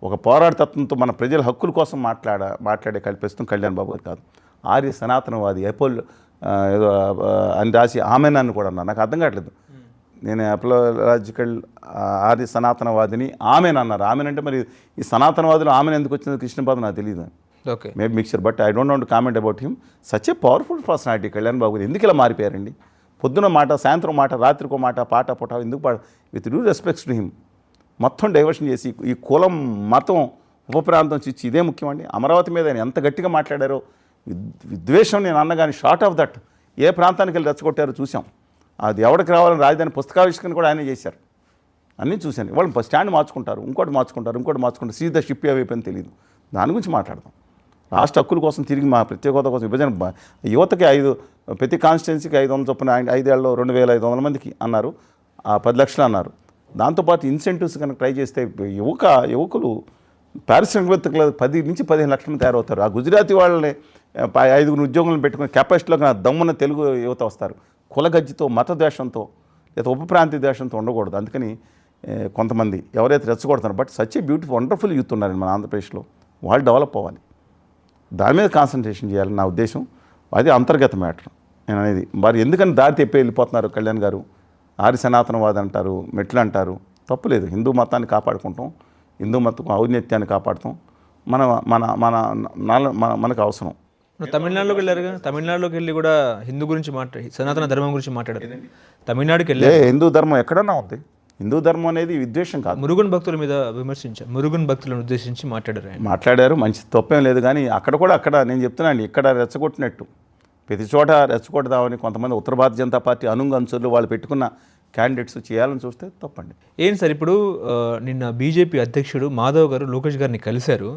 ఒక పోరాటతత్వంతో మన ప్రజల హక్కుల కోసం మాట్లాడే ప్రస్తుతం కళ్యాణ్ బాబు గారు కాదు. ఆర్య సనాతనవాది ఏదో అని రాసి ఆమెనని కూడా అన్నారు. నాకు అర్థం కావట్లేదు. నేను అపోలాజికల్ ఆర్య సనాతనవాదిని ఆమెనన్నారు. ఆమెనంటే మరి ఈ సనాతనవాదులు ఆమెను ఎందుకు వచ్చిందో కృష్ణపాదం నాకు తెలియదు. Okay, maybe mixture, but I don't want to comment about him. Such a powerful personality Kalyan Babu garu. ఎందుకు ఇలా మారిపోయారండి? పొద్దున మాట, సాయంత్రం మాట, రాత్రికో మాట, పాట పుట ఎందుకు with due respects to him మొత్తం డైవర్షన్ చేసి ఈ కులం మతం ఉప ప్రాంతం ఇచ్చి ఇదే ముఖ్యమండి. అమరావతి మీద ఆయన ఎంత గట్టిగా మాట్లాడారో, విద్వేషం నేను అన్న కానీ షార్ట్ ఆఫ్ దట్ ఏ ప్రాంతానికి వెళ్ళి రెచ్చగొట్టారో చూసాం. అది ఎవరికి రావాలని రాజధాని పుస్తకావిష్కరణ కూడా ఆయనే చేశారు. అన్నీ చూశాను. వాళ్ళు స్టాండ్ మార్చుకుంటారు, ఇంకోటి మార్చుకుంటారు, సీదా షిప్ అయిపోయింది తెలియదు. దాని గురించి మాట్లాడదాం. రాష్ట్ర హక్కుల కోసం తిరిగి మా ప్రత్యేక హోదా కోసం విభజన యువతకి ప్రతి కాన్స్టిట్యున్సీకి 500 చొప్పున 5 ఏళ్ళలో 2500 మందికి అన్నారు, 10 లక్షలు అన్నారు. దాంతోపాటు ఇన్సెంటివ్స్ కనుక ట్రై చేస్తే యువకులు పారిశ్రామికవేత్తలు 10 నుంచి 15 లక్షల మంది తయారవుతారు. ఆ గుజరాతీ వాళ్ళని 5 ఉద్యోగులను పెట్టుకుని కెపాసిటీలోకి దమ్మున తెలుగు యువత వస్తారు. కులగజ్జితో, మత ద్వేషంతో లేదా ఉప ప్రాంతీయ ద్వేషంతో ఉండకూడదు. అందుకని కొంతమంది ఎవరైతే రెచ్చగొడతారో, but such a beautiful wonderful youth ఉన్నారండి మన ఆంధ్రప్రదేశ్లో. వాళ్ళు డెవలప్ అవ్వాలి, దాని మీద కాన్సన్ట్రేషన్ చేయాలని నా ఉద్దేశం. అది అంతర్గత మ్యాటర్ నేను అనేది. మరి ఎందుకని దారి తెప్పి వెళ్ళిపోతున్నారు కళ్యాణ్ గారు? ఆర్య సనాతనవాది అంటారు, మెట్లు అంటారు. తప్పులేదు, హిందూ మతాన్ని కాపాడుకుంటాం, హిందూ మతం ఔన్నత్యాన్ని కాపాడుతాం. మన మన మన మనకు అవసరం. తమిళనాడులోకి వెళ్ళారుగా, తమిళనాడులోకి వెళ్ళి కూడా హిందూ గురించి సనాతన ధర్మం గురించి మాట్లాడారు. తమిళనాడుకి వెళ్ళి హిందూ ధర్మం ఎక్కడన్నా ఉంది. హిందూ ధర్మం అనేది విద్వేషం కాదు. మురుగన్ భక్తుల మీద మురుగన్ భక్తులను ఉద్దేశించి మాట్లాడారు. మంచి తప్పేం లేదు. కానీ అక్కడ నేను చెప్తున్నాను, ఇక్కడ రెచ్చగొట్టినట్టు ప్రతి చోట రెచ్చగొడదామని కొంతమంది ఉత్తర భారత జనతా పార్టీ అంచులు వాళ్ళు పెట్టుకున్న క్యాండిడేట్స్ చేయాలని చూస్తే తప్పండి. ఏం సార్, ఇప్పుడు నిన్న బీజేపీ అధ్యక్షుడు మాధవ్ గారు లోకేష్ గారిని కలిశారు.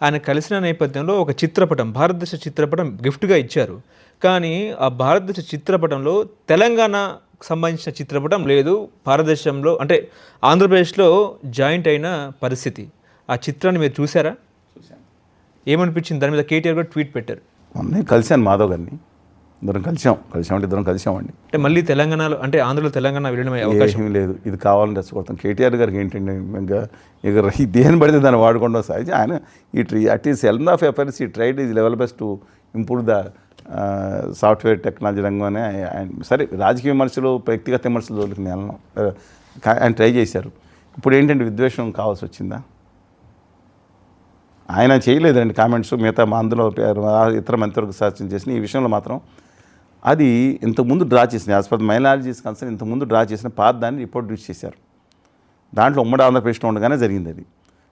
ఆయన కలిసిన నేపథ్యంలో ఒక చిత్రపటం, భారతదేశ చిత్రపటం గిఫ్ట్గా ఇచ్చారు. కానీ ఆ భారతదేశ చిత్రపటంలో తెలంగాణ సంబంధించిన చిత్రపటం లేదు. భారతదేశంలో అంటే ఆంధ్రప్రదేశ్లో జాయింట్ అయిన పరిస్థితి. ఆ చిత్రాన్ని మీరు చూసారా? ఏమనిపించింది? దాని మీద కేటీఆర్ కూడా ట్వీట్ పెట్టారు. మొన్నే కలిశాను మాధవ్ గారిని, ఇద్దరం కలిసామండి. అంటే మళ్ళీ తెలంగాణలో అంటే ఆంధ్రలో తెలంగాణ విలీనం అయ్యే అవకాశం లేదు. ఇది కావాలని రెచ్చగొడతాం. కేటీఆర్ గారికి ఏంటండి, ఇంకా దేని పడితే దాన్ని వాడుకోవడం సహజ. ఆయన at is helm of affairs ఈ tried is level best to improve the software technology రంగంలోనే సరే రాజకీయ విమర్శలు, వ్యక్తిగత విమర్శలు జోలికి వెళ్ళను. ఆయన ట్రై చేశారు. ఇప్పుడు ఏంటంటే విద్వేషం కావాల్సి వచ్చిందా? ఆయన చేయలేదండి కామెంట్స్. మిగతా అందులో ఇతర మంత్రులకు సజెషన్ చేసిన ఈ విషయంలో మాత్రం అది ఇంతకుముందు డ్రా చేసిన యాజ్ పర్ మైనారిటీస్ కన్సర్న్ ఇంతకుముందు డ్రా చేసిన పాత దాన్ని రిపోర్ట్ రిలీజ్ చేశారు. దాంట్లో ఉమ్మడి ఆంధ్రప్రదేశ్లో ఉండగానే జరిగింది అది.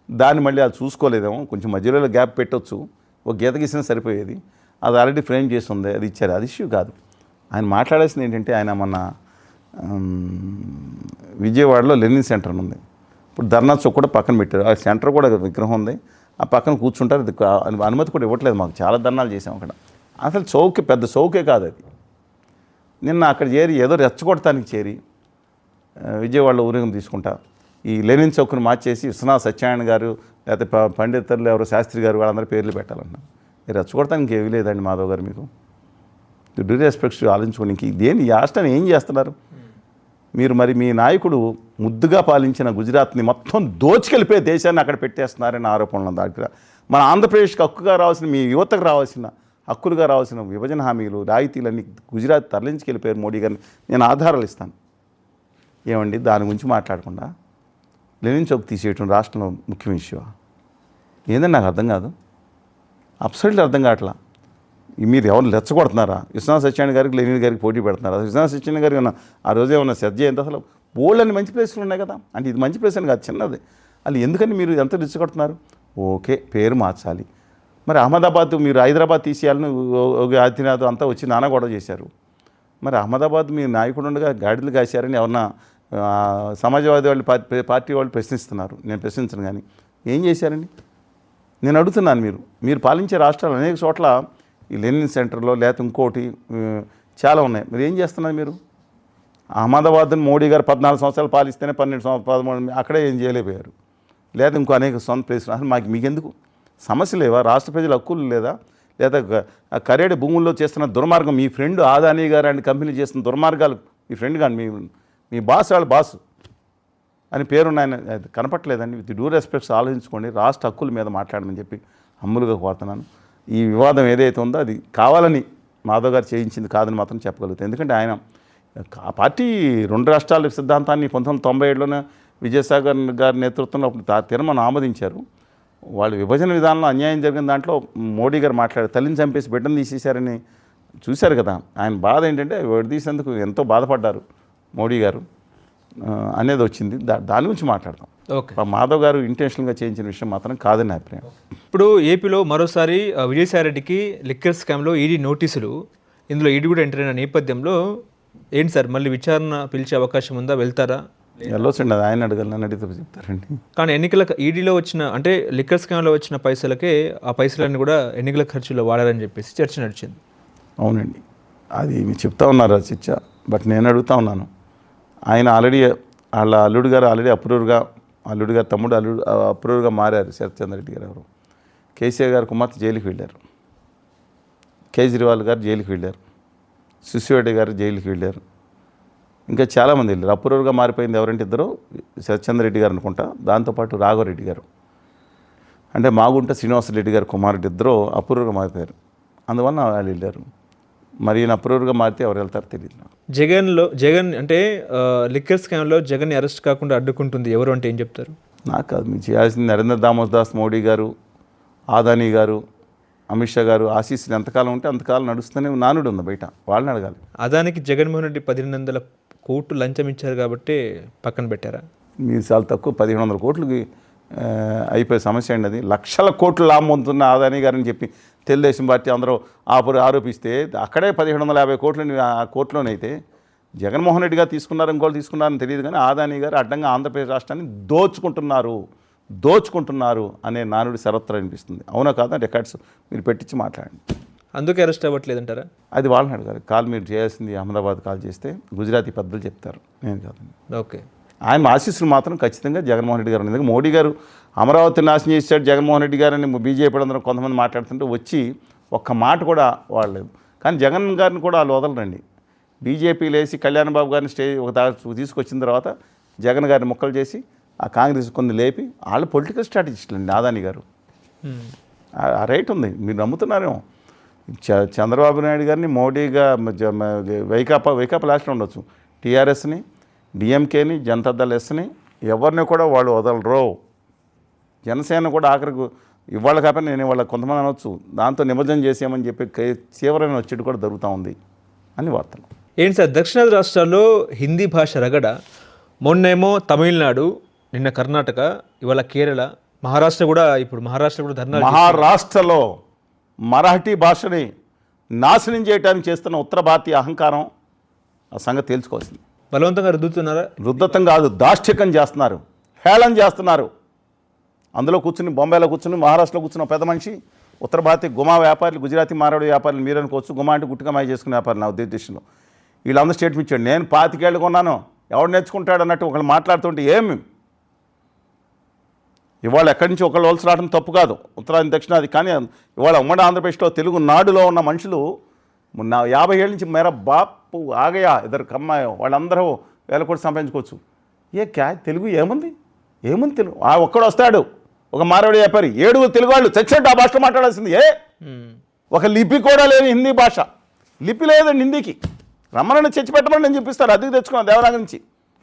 దాన్ని మళ్ళీ అది చూసుకోలేదేమో, కొంచెం మధ్యలో గ్యాప్ పెట్టవచ్చు, ఒక గీత గీసినా సరిపోయేది. అది ఆల్రెడీ ఫ్రేమ్ చేసి ఉంది, అది ఇచ్చారు. అది ఇష్యూ కాదు. ఆయన మాట్లాడాల్సింది ఏంటంటే, ఆయన మొన్న విజయవాడలో లెర్నింగ్ సెంటర్ ఉంది. ఇప్పుడు ధర్నా చౌక్ కూడా పక్కన పెట్టారు. ఆ సెంటర్ కూడా విగ్రహం ఉంది, ఆ పక్కన కూర్చుంటారు. అది అనుమతి కూడా ఇవ్వట్లేదు మాకు. చాలా ధర్నాలు చేసాం అక్కడ. అసలు చౌకే పెద్ద చౌకే కాదు అది. నిన్న అక్కడ చేరి ఏదో రెచ్చగొడటానికి చేరి విజయవాడలో ఊరేగింపు తీసుకుంటా ఈ లెనిన్ చౌక్ను మార్చేసి విశ్వనాథ్ సత్యనారాయణ గారు లేకపోతే పండితులు ఎవరో శాస్త్రి గారు వాళ్ళందరూ పేర్లు పెట్టాలన్నా మీరు రెచ్చగొడటానికి ఏమీ లేదండి మాధవ్ గారు. మీకు డ్యూ రెస్పెక్ట్స్ ఆలోచించుకోనికి దేని రాష్ట్రాన్ని ఏం చేస్తున్నారు మీరు? మరి మీ నాయకుడు ముద్దుగా పాలించిన గుజరాత్ని మొత్తం దోచుకెళ్ళిపోయే దేశాన్ని అక్కడ పెట్టేస్తున్నారని ఆరోపణలు దగ్గర. మన ఆంధ్రప్రదేశ్కి హక్కుగా రావాల్సిన, మీ యువతకు రావాల్సిన హక్కులుగా రావాల్సిన విభజన హామీలు, రాయితీలన్నీ గుజరాత్ తరలించుకెళ్ళిపోయారు మోడీ గారిని. నేను ఆధారాలు ఇస్తాను. ఏమండి దాని గురించి మాట్లాడకుండా లెనిన్ చౌక్ తీసేయటం రాష్ట్రంలో ముఖ్యమైన ఇష్యూ ఏందని నాకు అర్థం కాదు. అబ్సల్యూట్లీ అర్థం కావట్లా. మీరు ఎవరు రెచ్చగొడుతున్నారా? విశ్వనాథ్ సత్యనారాయణ గారికి లెనిన్ గారికి పోటీ పెడుతున్నారా? విశ్వనాథ్ సత్యనారాయణ గారికి ఉన్న ఆ రోజే ఉన్న సజ్జ ఎంత అసలు బోల్డ్ మంచి ప్లేస్లు ఉన్నాయి కదా. అంటే ఇది మంచి ప్లేస్ అని కాదు, చిన్నది. అది ఎందుకని మీరు ఎంత రెచ్చగొడుతున్నారు? ఓకే, పేరు మార్చాలి. మరి అహ్మదాబాద్ మీరు హైదరాబాద్ తీసేయాలని ఆదిత్యనాథ్ అంతా వచ్చి నానా గొడవ చేశారు. మరి అహ్మదాబాద్ మీ నాయకుడు ఉండగా గాడిదలు కాశారని ఎవరన్నా సమాజవాది వాళ్ళు పార్టీ వాళ్ళు ప్రశ్నిస్తున్నారు. నేను ప్రశ్నించను. కానీ ఏం చేశారండి నేను అడుగుతున్నాను. మీరు పాలించే రాష్ట్రాలు అనేక చోట్ల ఈ లెనిన్ సెంటర్లో లేకపోతే ఇంకోటి చాలా ఉన్నాయి. మీరు ఏం చేస్తున్నారు? మీరు అహ్మదాబాద్ని మోడీ గారు 14 సంవత్సరాలు పాలిస్తేనే 13 అక్కడే ఏం చేయలేకపోయారు. లేదా ఇంకో అనేక సొంత ప్లేసులు. అసలు మీకెందుకు సమస్య లేవా? రాష్ట్ర ప్రజల హక్కులు లేదా? లేదా కరేడు భూముల్లో చేస్తున్న దుర్మార్గం, మీ ఫ్రెండ్ ఆదానీ గారు అండ్ కంపెనీ చేస్తున్న దుర్మార్గాలు, మీ ఫ్రెండ్ కానీ మీ బాస్ వాళ్ళ బాసు అని పేరున్న ఆయన అది కనపట్లేదండి. విత్ డ్యూ రెస్పెక్ట్స్ ఆలోచించుకోండి, రాష్ట్ర హక్కుల మీద మాట్లాడమని చెప్పి హమ్ములుగా కోరుతున్నాను. ఈ వివాదం ఏదైతే ఉందో అది కావాలని మాధవ్ గారు చేయించింది కాదని మాత్రం చెప్పగలుగుతాను. ఎందుకంటే ఆయన ఆ పార్టీ 2 రాష్ట్రాల సిద్ధాంతాన్ని 1997లోనే విజయసాగర్ గారి నేతృత్వంలో అప్పుడు తీర్మానం ఆమోదించారు. వాళ్ళు విభజన విధానంలో అన్యాయం జరిగిన దాంట్లో మోడీ గారు మాట్లాడారు. తల్లిని చంపేసి బిడ్డను తీసేశారని చూశారు కదా. ఆయన బాధ ఏంటంటే విడదీసేందుకు ఎంతో బాధపడ్డారు మోడీ గారు అనేది వచ్చింది. దాని గురించి మాట్లాడతాం. ఓకే, మాధవ్ గారు ఇంటెన్షనల్గా చేయించిన విషయం మాత్రం కాదని నా అభిప్రాయం. ఇప్పుడు ఏపీలో మరోసారి విజయసాయిరెడ్డికి లిక్కర్ స్కామ్లో ఈడీ నోటీసులు, ఇందులో ఈడీ కూడా ఎంటర్ అయిన నేపథ్యంలో ఏంటి సార్, మళ్ళీ విచారణ పిలిచే అవకాశం ఉందా, వెళ్తారా? వెళ్ళొచ్చండి, అది ఆయన అడగాలి, నన్ను అడిగితే చెప్తారండి. కానీ ఎన్నికల ఈడీలో వచ్చిన అంటే లిక్కర్ స్కామ్లో వచ్చిన పైసలకే ఆ పైసలన్నీ కూడా ఎన్నికల ఖర్చులో వాడారని చెప్పేసి చర్చ నడిచింది. అవునండి, అది మీరు చెప్తా ఉన్నారు ఆ చర్చ. బట్ నేను అడుగుతా ఉన్నాను, ఆయన ఆల్రెడీ వాళ్ళ అల్లుడు గారు ఆల్రెడీ అప్రూవర్గా, అల్లుడు గారు తమ్ముడు అప్రూవర్గా మారారు. శరత్చంద్ర రెడ్డి గారు ఎవరు, కేసీఆర్ గారు కుమార్తె జైలుకి వెళ్ళారు, కేజ్రీవాల్ గారు జైలుకి వెళ్ళారు, సిసోడియా గారు జైలుకి వెళ్ళారు, ఇంకా చాలామంది వెళ్ళారు. అప్రూవర్గా మారిపోయింది ఎవరంటే ఇద్దరు, శరత్చంద్ర రెడ్డి గారు అనుకుంటా, దాంతోపాటు రాఘవరెడ్డి గారు, అంటే మాగుంట శ్రీనివాసరెడ్డి గారు కుమారుడు ఇద్దరు అప్రూవర్గా మారిపోయారు. అందువల్ల వాళ్ళు వెళ్ళారు. మరి ఈయన అప్రూవర్గా మారితే ఎవరు వెళ్తారో తెలియదు. జగన్ అంటే లిక్కర్ స్కామ్లో జగన్ని అరెస్ట్ కాకుండా అడ్డుకుంటుంది ఎవరు అంటే ఏం చెప్తారు? నాకు కాదు, మీరు చేయాల్సింది నరేంద్ర దామోదాస్ మోడీ గారు, ఆదానీ గారు, అమిత్ షా గారు ఆశీస్సులు ఎంతకాలం ఉంటే అంతకాలం నడుస్తూనే నానుడు ఉంది బయట, వాళ్ళని అడగాలి. అదానికి జగన్మోహన్ రెడ్డి 1,800 కోట్లు లంచం ఇచ్చారు కాబట్టి పక్కన పెట్టారా? మీరు చాలా తక్కువ, 1,500 కోట్లకి అయిపోయే సమస్య అండి అది. లక్షల కోట్లు లాభం పొందుతున్న ఆదానీ గారని చెప్పి తెలుగుదేశం పార్టీ అందరూ ఆరోపిస్తే అక్కడే 1,750 కోట్లు ఆ కోర్టులోనైతే జగన్మోహన్ రెడ్డి గారు తీసుకున్నారు, ఇంకోళ్ళు తీసుకున్నారని తెలియదు. కానీ ఆదానీ గారు అడ్డంగా ఆంధ్రప్రదేశ్ రాష్ట్రాన్ని దోచుకుంటున్నారు అనే నానుడి సర్వత్రా అనిపిస్తుంది. అవునా కాదా? రికార్డ్స్ మీరు పెట్టించి మాట్లాడండి. అందుకే అరెస్ట్ అవ్వట్లేదంటారా? అది వాళ్ళని అడగాలి. కాల్ మీరు చేయాల్సింది అహ్మదాబాద్ కాల్ చేస్తే గుజరాతీ పెద్దలు చెప్తారు, నేను కాదండి. ఓకే, ఆయన ఆశీస్సులు మాత్రం ఖచ్చితంగా జగన్మోహన్ రెడ్డి గారు. ఎందుకంటే మోడీ గారు అమరావతి నాశనం చేశాడు జగన్మోహన్ రెడ్డి గారని బీజేపీ అందరూ కొంతమంది మాట్లాడుతుంటే వచ్చి ఒక్క మాట కూడా వాడలేదు. కానీ జగన్ గారిని కూడా వాళ్ళు వదలరండి. బీజేపీ లేసి కళ్యాణ్ బాబు గారిని తీసుకొచ్చిన తర్వాత జగన్ గారిని ముక్కలు చేసి ఆ కాంగ్రెస్ కొన్ని లేపి వాళ్ళు పొలిటికల్ స్ట్రాటజిస్టులు అండి ఆదానీ గారు. ఆ రైట్ ఉంది, మీరు నమ్ముతున్నారేమో. చంద్రబాబు నాయుడు గారిని మోడీగా వైకాపా లాస్ట్లో ఉండొచ్చు, టీఆర్ఎస్ని, డిఎంకేని, జనతాదళ్ ఎస్ని ఎవరిని కూడా వాళ్ళు వదలరు. జనసేన కూడా ఆఖరికి ఇవాళ కాకపోతే నేను ఇవాళ కొంతమంది అనొచ్చు, దాంతో నిమజ్జనం చేసామని చెప్పి తీవ్రమైన ఒత్తిడి కూడా జరుగుతూ ఉంది అని వార్తలు. ఏంటి సార్, దక్షిణాది రాష్ట్రాల్లో హిందీ భాష రగడ, మొన్నేమో తమిళనాడు, నిన్న కర్ణాటక, ఇవాళ కేరళ, మహారాష్ట్ర కూడా ధర్నా. మహారాష్ట్రలో మరాఠీ భాషని నాశనం చేయడానికి చేస్తున్న ఉత్తర భారతీయ అహంకారం ఆ సంగతి తేల్చుకోవాల్సింది. బలవంతంగా రుద్దుతున్నారా? రుద్దతం కాదు, దాష్టికం చేస్తున్నారు, హేళన చేస్తున్నారు. అందులో కూర్చుని బొంబాయిలో కూర్చుని మహారాష్ట్రలో కూర్చున్న పెద్ద మనిషి ఉత్తర భారతీయ గుమా వ్యాపారులు, గుజరాతీ మారవాడి వ్యాపారులు మీరు అనుకోవచ్చు. గుమా అంటే గుట్టుగా మాయ చేసుకునే వ్యాపారులు నా ఉద్దేశంలో. వీళ్ళందరూ స్టేట్మెంట్ ఇచ్చాడు, నేను 25 ఏళ్ళు కొన్నాను, ఎవడు నేర్చుకుంటాడు అన్నట్టు ఒకళ్ళు మాట్లాడుతుంటే ఏమి ఇవాళ ఎక్కడి నుంచి ఒకళ్ళు వలస రావడం తప్పు కాదు, ఉత్తరాది దక్షిణాది. కానీ ఇవాళ ఉమ్మడి ఆంధ్రప్రదేశ్లో తెలుగు నాడులో ఉన్న మనుషులు 50 ఏళ్ళ నుంచి మేర బాపు ఆగయా ఇద్దరు కమ్మాయో వాళ్ళందరూ 1000 కోట్లు సంపాదించుకోవచ్చు. తెలుగు ఏముంది తెలుగు? ఒక్కడు వస్తాడు ఒక మారవాడి వ్యాపారి, 7 తెలుగు వాళ్ళు చచ్చినట్టు ఆ భాషలో మాట్లాడాల్సింది. ఒక లిపి కూడా లేదు హిందీ భాష, లిపి లేదండి హిందీకి. రమ్మని చర్చి పెట్టమని నేను చూపిస్తాను, అద్దెకి తెచ్చుకున్నాను దేవరాగ నుంచి.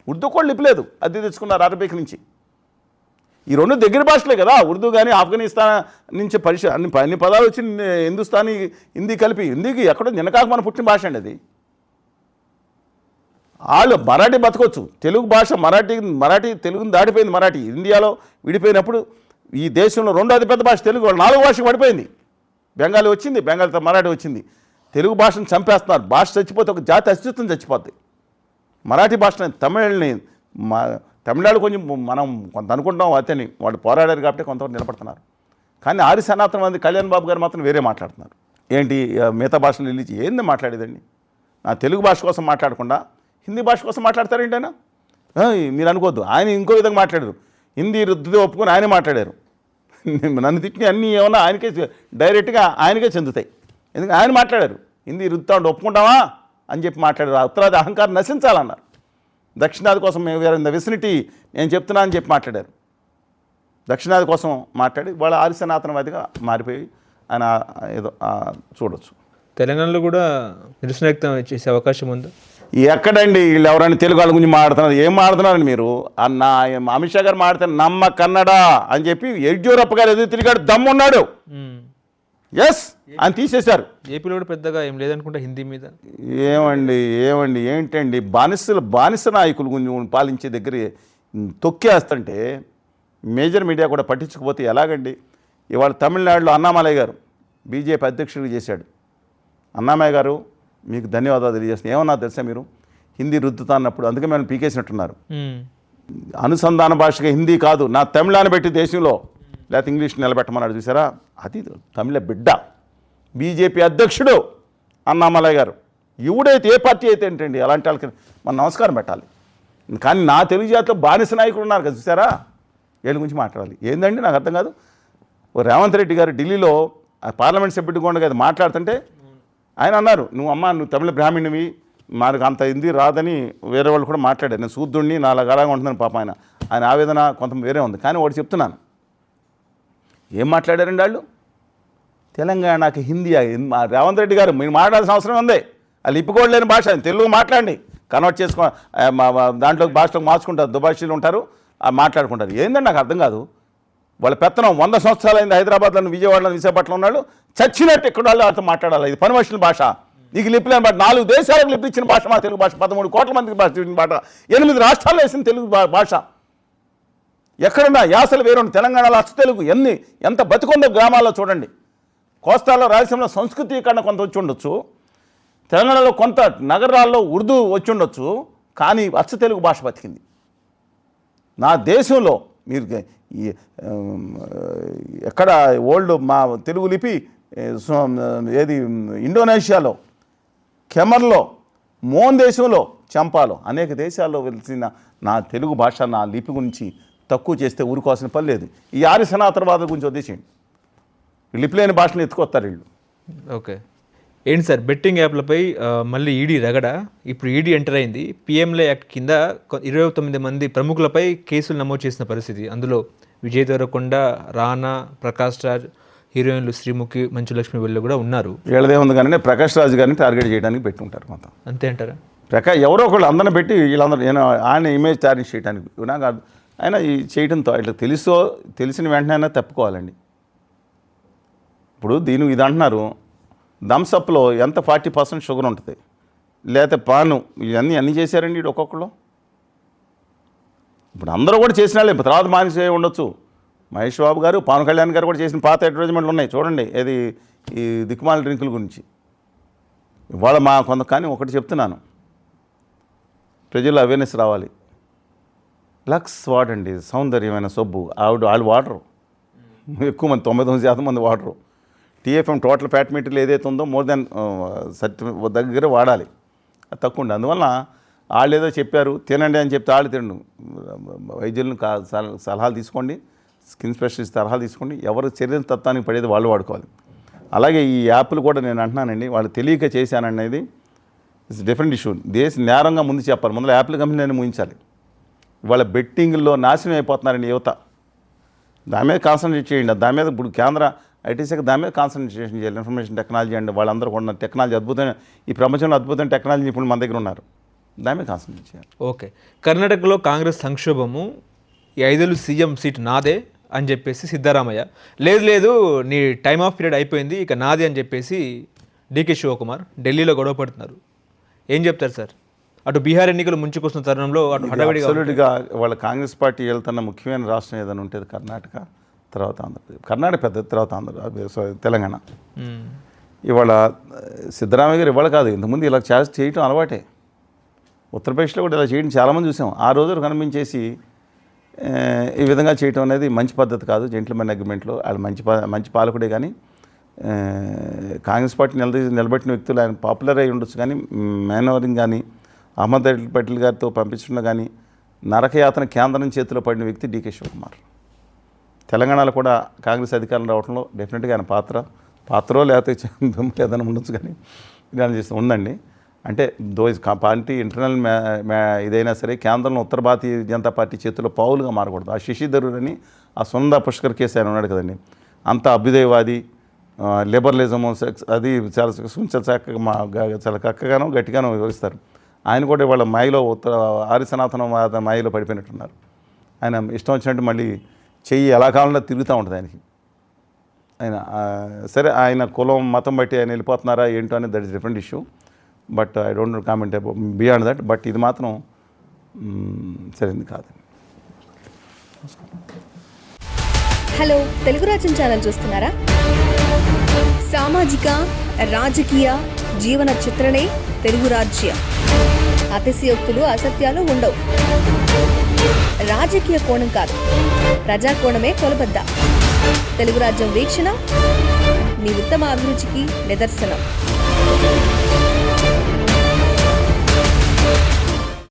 ఉర్దూ కూడా లిపి లేదు, అద్దెకి తెచ్చుకున్నారు అరబిక్ నుంచి. ఈ 2 దగ్గర భాషలే కదా, ఉర్దూ కానీ ఆఫ్ఘనిస్తాన్ నుంచి అన్ని పదాలు వచ్చి హిందుస్థానీ హిందీ కలిపి. హిందీకి ఎక్కడో నిన్నకాక మన పుట్టిన భాష అండి అది. వాళ్ళు మరాఠీ బతకొచ్చు, తెలుగు భాష మరాఠీ తెలుగుని దాటిపోయింది. మరాఠీ ఇండియాలో విడిపోయినప్పుడు ఈ దేశంలో 2వ అతిపెద్ద భాష తెలుగు, వాళ్ళు 4వ భాషకు పడిపోయింది. బెంగాలీ వచ్చింది, బెంగాలీతో మరాఠీ వచ్చింది. తెలుగు భాషను చంపేస్తున్నారు. భాష చచ్చిపోతే ఒక జాతి అస్తిత్వం చచ్చిపోద్ది. మరాఠీ భాషని తమిళనాడు కొంచెం మనం కొంత అనుకుంటాం అతని వాళ్ళు పోరాడారు కాబట్టి కొంతవరకు నిలబడుతున్నారు. కానీ ఆర్య సనాతన మంది కళ్యాణ్ బాబు గారు మాత్రం వేరే మాట్లాడుతున్నారు. ఏంటి మిగతా భాషలు నిలిచి ఏంది మాట్లాడేదండి? నా తెలుగు భాష కోసం మాట్లాడకుండా హిందీ భాష కోసం మాట్లాడతారేంటి ఆయన? మీరు అనుకోవద్దు, ఆయన ఇంకో విధంగా మాట్లాడారు. హిందీ రుద్దుతో ఒప్పుకొని ఆయనే మాట్లాడారు. నన్ను తిట్టిన అన్నీ ఏమన్నా ఆయనకే డైరెక్ట్గా ఆయనకే చెందుతాయి. ఎందుకంటే ఆయన మాట్లాడారు, హిందీ రుద్దుతా ఉంటే ఒప్పుకుంటావా అని చెప్పి మాట్లాడారు. ఉత్తరాది అహంకారం నశించాలన్నారు. దక్షిణాది కోసం మేము వేరే ఇన్ ద విసినిటీ నేను చెప్తున్నా అని చెప్పి మాట్లాడారు. దక్షిణాది కోసం మాట్లాడి వాళ్ళ ఆర్య సనాతనవాదిగా మారిపోయి ఆయన ఏదో చూడొచ్చు. తెలంగాణలో కూడా నిరసన వ్యక్తం చేసే అవకాశం ఉందా? ఎక్కడండి వీళ్ళు ఎవరైనా తెలుగు వాళ్ళ గురించి మాట్లాడుతున్నారు? ఏం మాట్లాడుతున్నారండి మీరు? అన్న అమిత్ షా గారు మాట్లాడితే నమ్మ కన్నడ అని చెప్పి యడ్యూరప్ప గారు ఎదురు తిరిగాడు, దమ్మున్నాడు. ఎస్ అని తీసేశారు. ఏపీలో కూడా పెద్దగా ఏం లేదనుకుంటా హిందీ మీద. ఏమండి ఏంటండి బానిస నాయకులు గురించి పాలించే దగ్గర తొక్కేస్తుంటే మేజర్ మీడియా కూడా పట్టించకపోతే ఎలాగండి? ఇవాళ తమిళనాడులో అన్నామలై గారు బీజేపీ అధ్యక్షుడిగా చేశాడు. అన్నామయ్య గారు మీకు ధన్యవాదాలు తెలియజేస్తాను. ఏమన్నా తెలుసా మీరు హిందీ రుద్దుతా అన్నప్పుడు అందుకే మేము పీకేసినట్టున్నారు. అనుసంధాన భాషగా హిందీ కాదు, నా తమిళాన్ని పెట్టి దేశంలో లేకపోతే ఇంగ్లీష్ నిలబెట్టమన్నాడు చూసారా? అది తమిళ బిడ్డ బీజేపీ అధ్యక్షుడు అన్నామలై గారు. ఎవడైతే ఏ పార్టీ అయితే ఏంటండి అలాంటి వాళ్ళకి మనం నమస్కారం పెట్టాలి. కానీ నా తెలుగు జాతిలో బానిస నాయకులు ఉన్నారు కదా చూసారా, వీళ్ళ గురించి మాట్లాడాలి. ఏందండి నాకు అర్థం కాదు. రేవంత్ రెడ్డి గారు ఢిల్లీలో పార్లమెంట్ సభ్యుడిగా ఉండగా మాట్లాడుతుంటే ఆయన అన్నారు, నువ్వు తమిళ బ్రాహ్మణువి, మనకు అంత హిందీ రాదని వేరే వాళ్ళు కూడా మాట్లాడారు. నేను శూద్రుడిని, నా అలాగా ఉంటుందని పాప ఆయన ఆవేదన కొంత వేరే ఉంది. కానీ ఒకటి చెప్తున్నాను, ఏం మాట్లాడారండి వాళ్ళు? తెలంగాణకి హిందీ రేవంత్ రెడ్డి గారు మీరు మాట్లాడాల్సిన అవసరం ఉంది. వాళ్ళు ఇప్పుకోలేని భాష తెలుగు మాట్లాడండి, కన్వర్ట్ చేసుకో దాంట్లోకి భాషలోకి మార్చుకుంటారు, దుబాషీలు ఉంటారు, మాట్లాడుకుంటారు. ఏంటంటే నాకు అర్థం కాదు. వాళ్ళ పెత్తనం 100 సంవత్సరాలైంది. హైదరాబాద్లో, విజయవాడలో, విశాఖపట్నంలో ఉన్నాడు. చచ్చినట్టు ఇక్కడ వాళ్ళు వాళ్ళతో మాట్లాడాలి. ఇది పని మనుషుల భాష. నీకు లిపి లేని భాష, 4 దేశాలకు లిపి ఇచ్చిన భాష మా తెలుగు భాష. 13 కోట్ల మందికి భాష భాష 8 రాష్ట్రాల్లో వేసిన తెలుగు భాష. ఎక్కడున్నా యాసలు వేరుండి. తెలంగాణలో అచ్చ తెలుగు ఎంత బతికొందో గ్రామాల్లో చూడండి. కోస్తాలో, రాయలసీమలో సంస్కృతీకరణ కొంత వచ్చి ఉండొచ్చు, తెలంగాణలో కొంత నగరాల్లో ఉర్దూ వచ్చి ఉండొచ్చు, కానీ అచ్చ తెలుగు భాష బతికింది. నా దేశంలో మీరు ఎక్కడ ఓల్డ్ మా తెలుగు లిపి ఏది ఇండోనేషియాలో, కెమర్లో, మోన్ దేశంలో, చంపాలో, అనేక దేశాల్లో వెలిసిన నా తెలుగు భాష, నా లిపి గురించి తక్కువ చేస్తే ఊరుకోవాల్సిన పని లేదు. ఈ ఆర్య సనాతనవాదుల గురించి వదిలేసేయండి. లిపి లేని భాషను ఎత్తుకొస్తారు వీళ్ళు. ఓకే, ఏంటి సార్ బెట్టింగ్ యాప్లపై మళ్ళీ ఈడీ రగడ? ఇప్పుడు ఈడీ ఎంటర్ అయింది. పిఎంఎల్ఏ యాక్ట్ కింద 29 మంది ప్రముఖులపై కేసులు నమోదు చేసిన పరిస్థితి. అందులో విజయ్ దేవరకొండ, రానా, ప్రకాష్ రాజ్, హీరోయిన్లు శ్రీముఖి, మంచులక్ష్మి వీళ్ళు కూడా ఉన్నారు. వీళ్ళదే ఉంది కానీ ప్రకాష్ రాజ్ గారిని టార్గెట్ చేయడానికి పెట్టుకుంటారు మొత్తం. అంతే అంటారా? ఎవరో ఒకళ్ళు అందరిని పెట్టి వీళ్ళందరూ ఆయన ఇమేజ్ టార్గెట్ చేయడానికి నాకు ఆయన ఈ చేయడంతో ఇట్లా తెలిసిన వెంటనే తప్పుకోవాలండి. ఇప్పుడు ఇది అంటున్నారు, థమ్సప్లో ఎంత 40% షుగర్ ఉంటుంది, లేకపోతే పాను, ఇవన్నీ చేశారండి ఒక్కొక్కళ్ళు. ఇప్పుడు అందరూ కూడా చేసిన వాళ్ళే, తర్వాత మానేసి ఉండొచ్చు. మహేష్ బాబు గారు, పవన్ కళ్యాణ్ గారు కూడా చేసిన పాత అడ్వర్టైజ్మెంట్లు ఉన్నాయి చూడండి. ఈ దిక్కుమాల డ్రింకుల గురించి ఇవాళ కానీ ఒకటి చెప్తున్నాను, ప్రజల్లో అవేర్నెస్ రావాలి. లక్స్ వాడండి, సౌందర్యమైన సబ్బు. వాళ్ళు వాడరు, ఎక్కువ మంది 99% మంది వాడరు. టీఎఫ్ఎం టోటల్ ఫ్యాట్ మెటీరియల్ ఏదైతే ఉందో మోర్ దెన్ దగ్గర వాడాలి, అది తక్కువ ఉండి. అందువల్ల వాళ్ళు ఏదో చెప్పారు తినండి అని చెప్తే వాళ్ళు తిండు. వైద్యులను సలహాలు తీసుకోండి, స్కిన్ స్పెషలిస్ట్ సలహాలు తీసుకోండి. ఎవరు శరీర తత్వానికి పడేది వాళ్ళు వాడుకోవాలి. అలాగే ఈ యాప్లు కూడా నేను అంటున్నానండి, వాళ్ళు తెలియక చేశాననేది ఇట్స్ డిఫరెంట్ ఇష్యూ. నేరంగా ముందు చెప్పాలి, ముందు యాప్ల కంపెనీని ముగించాలి. ఇవాళ బెట్టింగ్లో నాశనం అయిపోతున్నారండి యువత. దాని మీద కాన్సన్ట్రేట్ చేయండి. దాని మీద ఇప్పుడు కేంద్ర ఐటీ శాఖ దాని మీద కాన్సన్ట్రేషన్ చేయాలి. ఇన్ఫర్మేషన్ టెక్నాలజీ అండి, వాళ్ళందరూ కూడా టెక్నాలజీ అద్భుతమైన, ఈ ప్రపంచంలో అద్భుతమైన టెక్నాలజీ ఇప్పుడు మన దగ్గర ఉన్నారు. దాని మీద కాన్సన్ట్రేట్ చేయాలి. ఓకే, కర్ణాటకలో కాంగ్రెస్ సంక్షోభము, ఈ 5 ఏళ్ళు సీఎం సీట్ నాదే అని చెప్పేసి సిద్ధరామయ్య, లేదు నీ టైమ్ ఆఫ్ పీరియడ్ అయిపోయింది ఇక నాది అని చెప్పేసి డీకే శివకుమార్ ఢిల్లీలో గొడవ పడుతున్నారు. ఏం చెప్తారు సార్? అటు బీహార్ ఎన్నికలు ముంచుకొస్తున్న తరుణంలో అటు హడావిడిగా వాళ్ళ కాంగ్రెస్ పార్టీ వెళ్తున్న ముఖ్యమైన రాష్ట్రం ఏదైనా ఉంటుంది కర్ణాటక, తర్వాత ఆంధ్రప్రదేశ్. కర్ణాటక పెద్ద, తర్వాత తెలంగాణ. ఇవాళ సిద్ధరామయ్య గారు ఇవాళ కాదు, ఇంతకుముందు ఇలా చేయటం అలవాటే. ఉత్తరప్రదేశ్లో కూడా ఇలా చేయడం చాలామంది చూసాం. ఆ రోజులు కనిపించేసి ఈ విధంగా చేయటం అనేది మంచి పద్ధతి కాదు. జెంట్ల్మెన్ అగ్రిమెంట్లో వాళ్ళు మంచి పాలకుడే, కానీ కాంగ్రెస్ పార్టీ నిలబెట్టిన వ్యక్తులు ఆయన పాపులర్ అయి ఉండొచ్చు, కానీ మేనవరింగ్ కానీ అహ్మద్ పటేల్ గారితో పంపించడం కానీ నరకయాతన కేంద్రం చేతిలో పడిన వ్యక్తి డీకే శివకుమార్. తెలంగాణలో కూడా కాంగ్రెస్ అధికారం రావడంలో డెఫినెట్గా ఆయన పాత్రో లేకపోతే ఏదైనా ఉండొచ్చు, కానీ ఇలా చేస్తూ ఉందండి. అంటే పార్టీ ఇంటర్నల్ ఇదైనా సరే కేంద్రంలో ఉత్తర భారతీయ జనతా పార్టీ చేతుల్లో పావులుగా మారకూడదు. ఆ శశి థరూర్ అని ఆ సునంద పుష్కర్ కేసు ఆయన ఉన్నాడు కదండి, అంత అభ్యుదయవాది, లిబరలిజము, అది చాలా చక్కగానో గట్టిగానో వివరిస్తారు. ఆయన కూడా వాళ్ళ మాయలో ఆర్య సనాతనవాద మాయలో పడిపోయినట్టున్నారు. ఆయన ఇష్టం వచ్చినట్టు మళ్ళీ చెయ్యి ఎలా కావాలన్నా తిరుగుతూ ఉంటుంది ఆయనకి. ఆయన సరే ఆయన కులం మతం బట్టి ఆయన వెళ్ళిపోతున్నారా ఏంటో అనేది that is different issue. But I don't comment beyond that. But ఇది మాత్రం సరైనది కాదు. హలో, తెలుగు రాజ్యం ఛానల్ చూస్తున్నారా? సామాజిక రాజకీయ జీవన చిత్రణే తెలుగు రాజ్యం. అతిశయోక్తులు అసత్యాలు ఉండవు. రాజకీయ కోణం కాదు, ప్రజా కోణమే కొలబద్ద. తెలుగు రాజ్యం వీక్షణ మీ ఉత్తమ అభిరుచికి నిదర్శనం.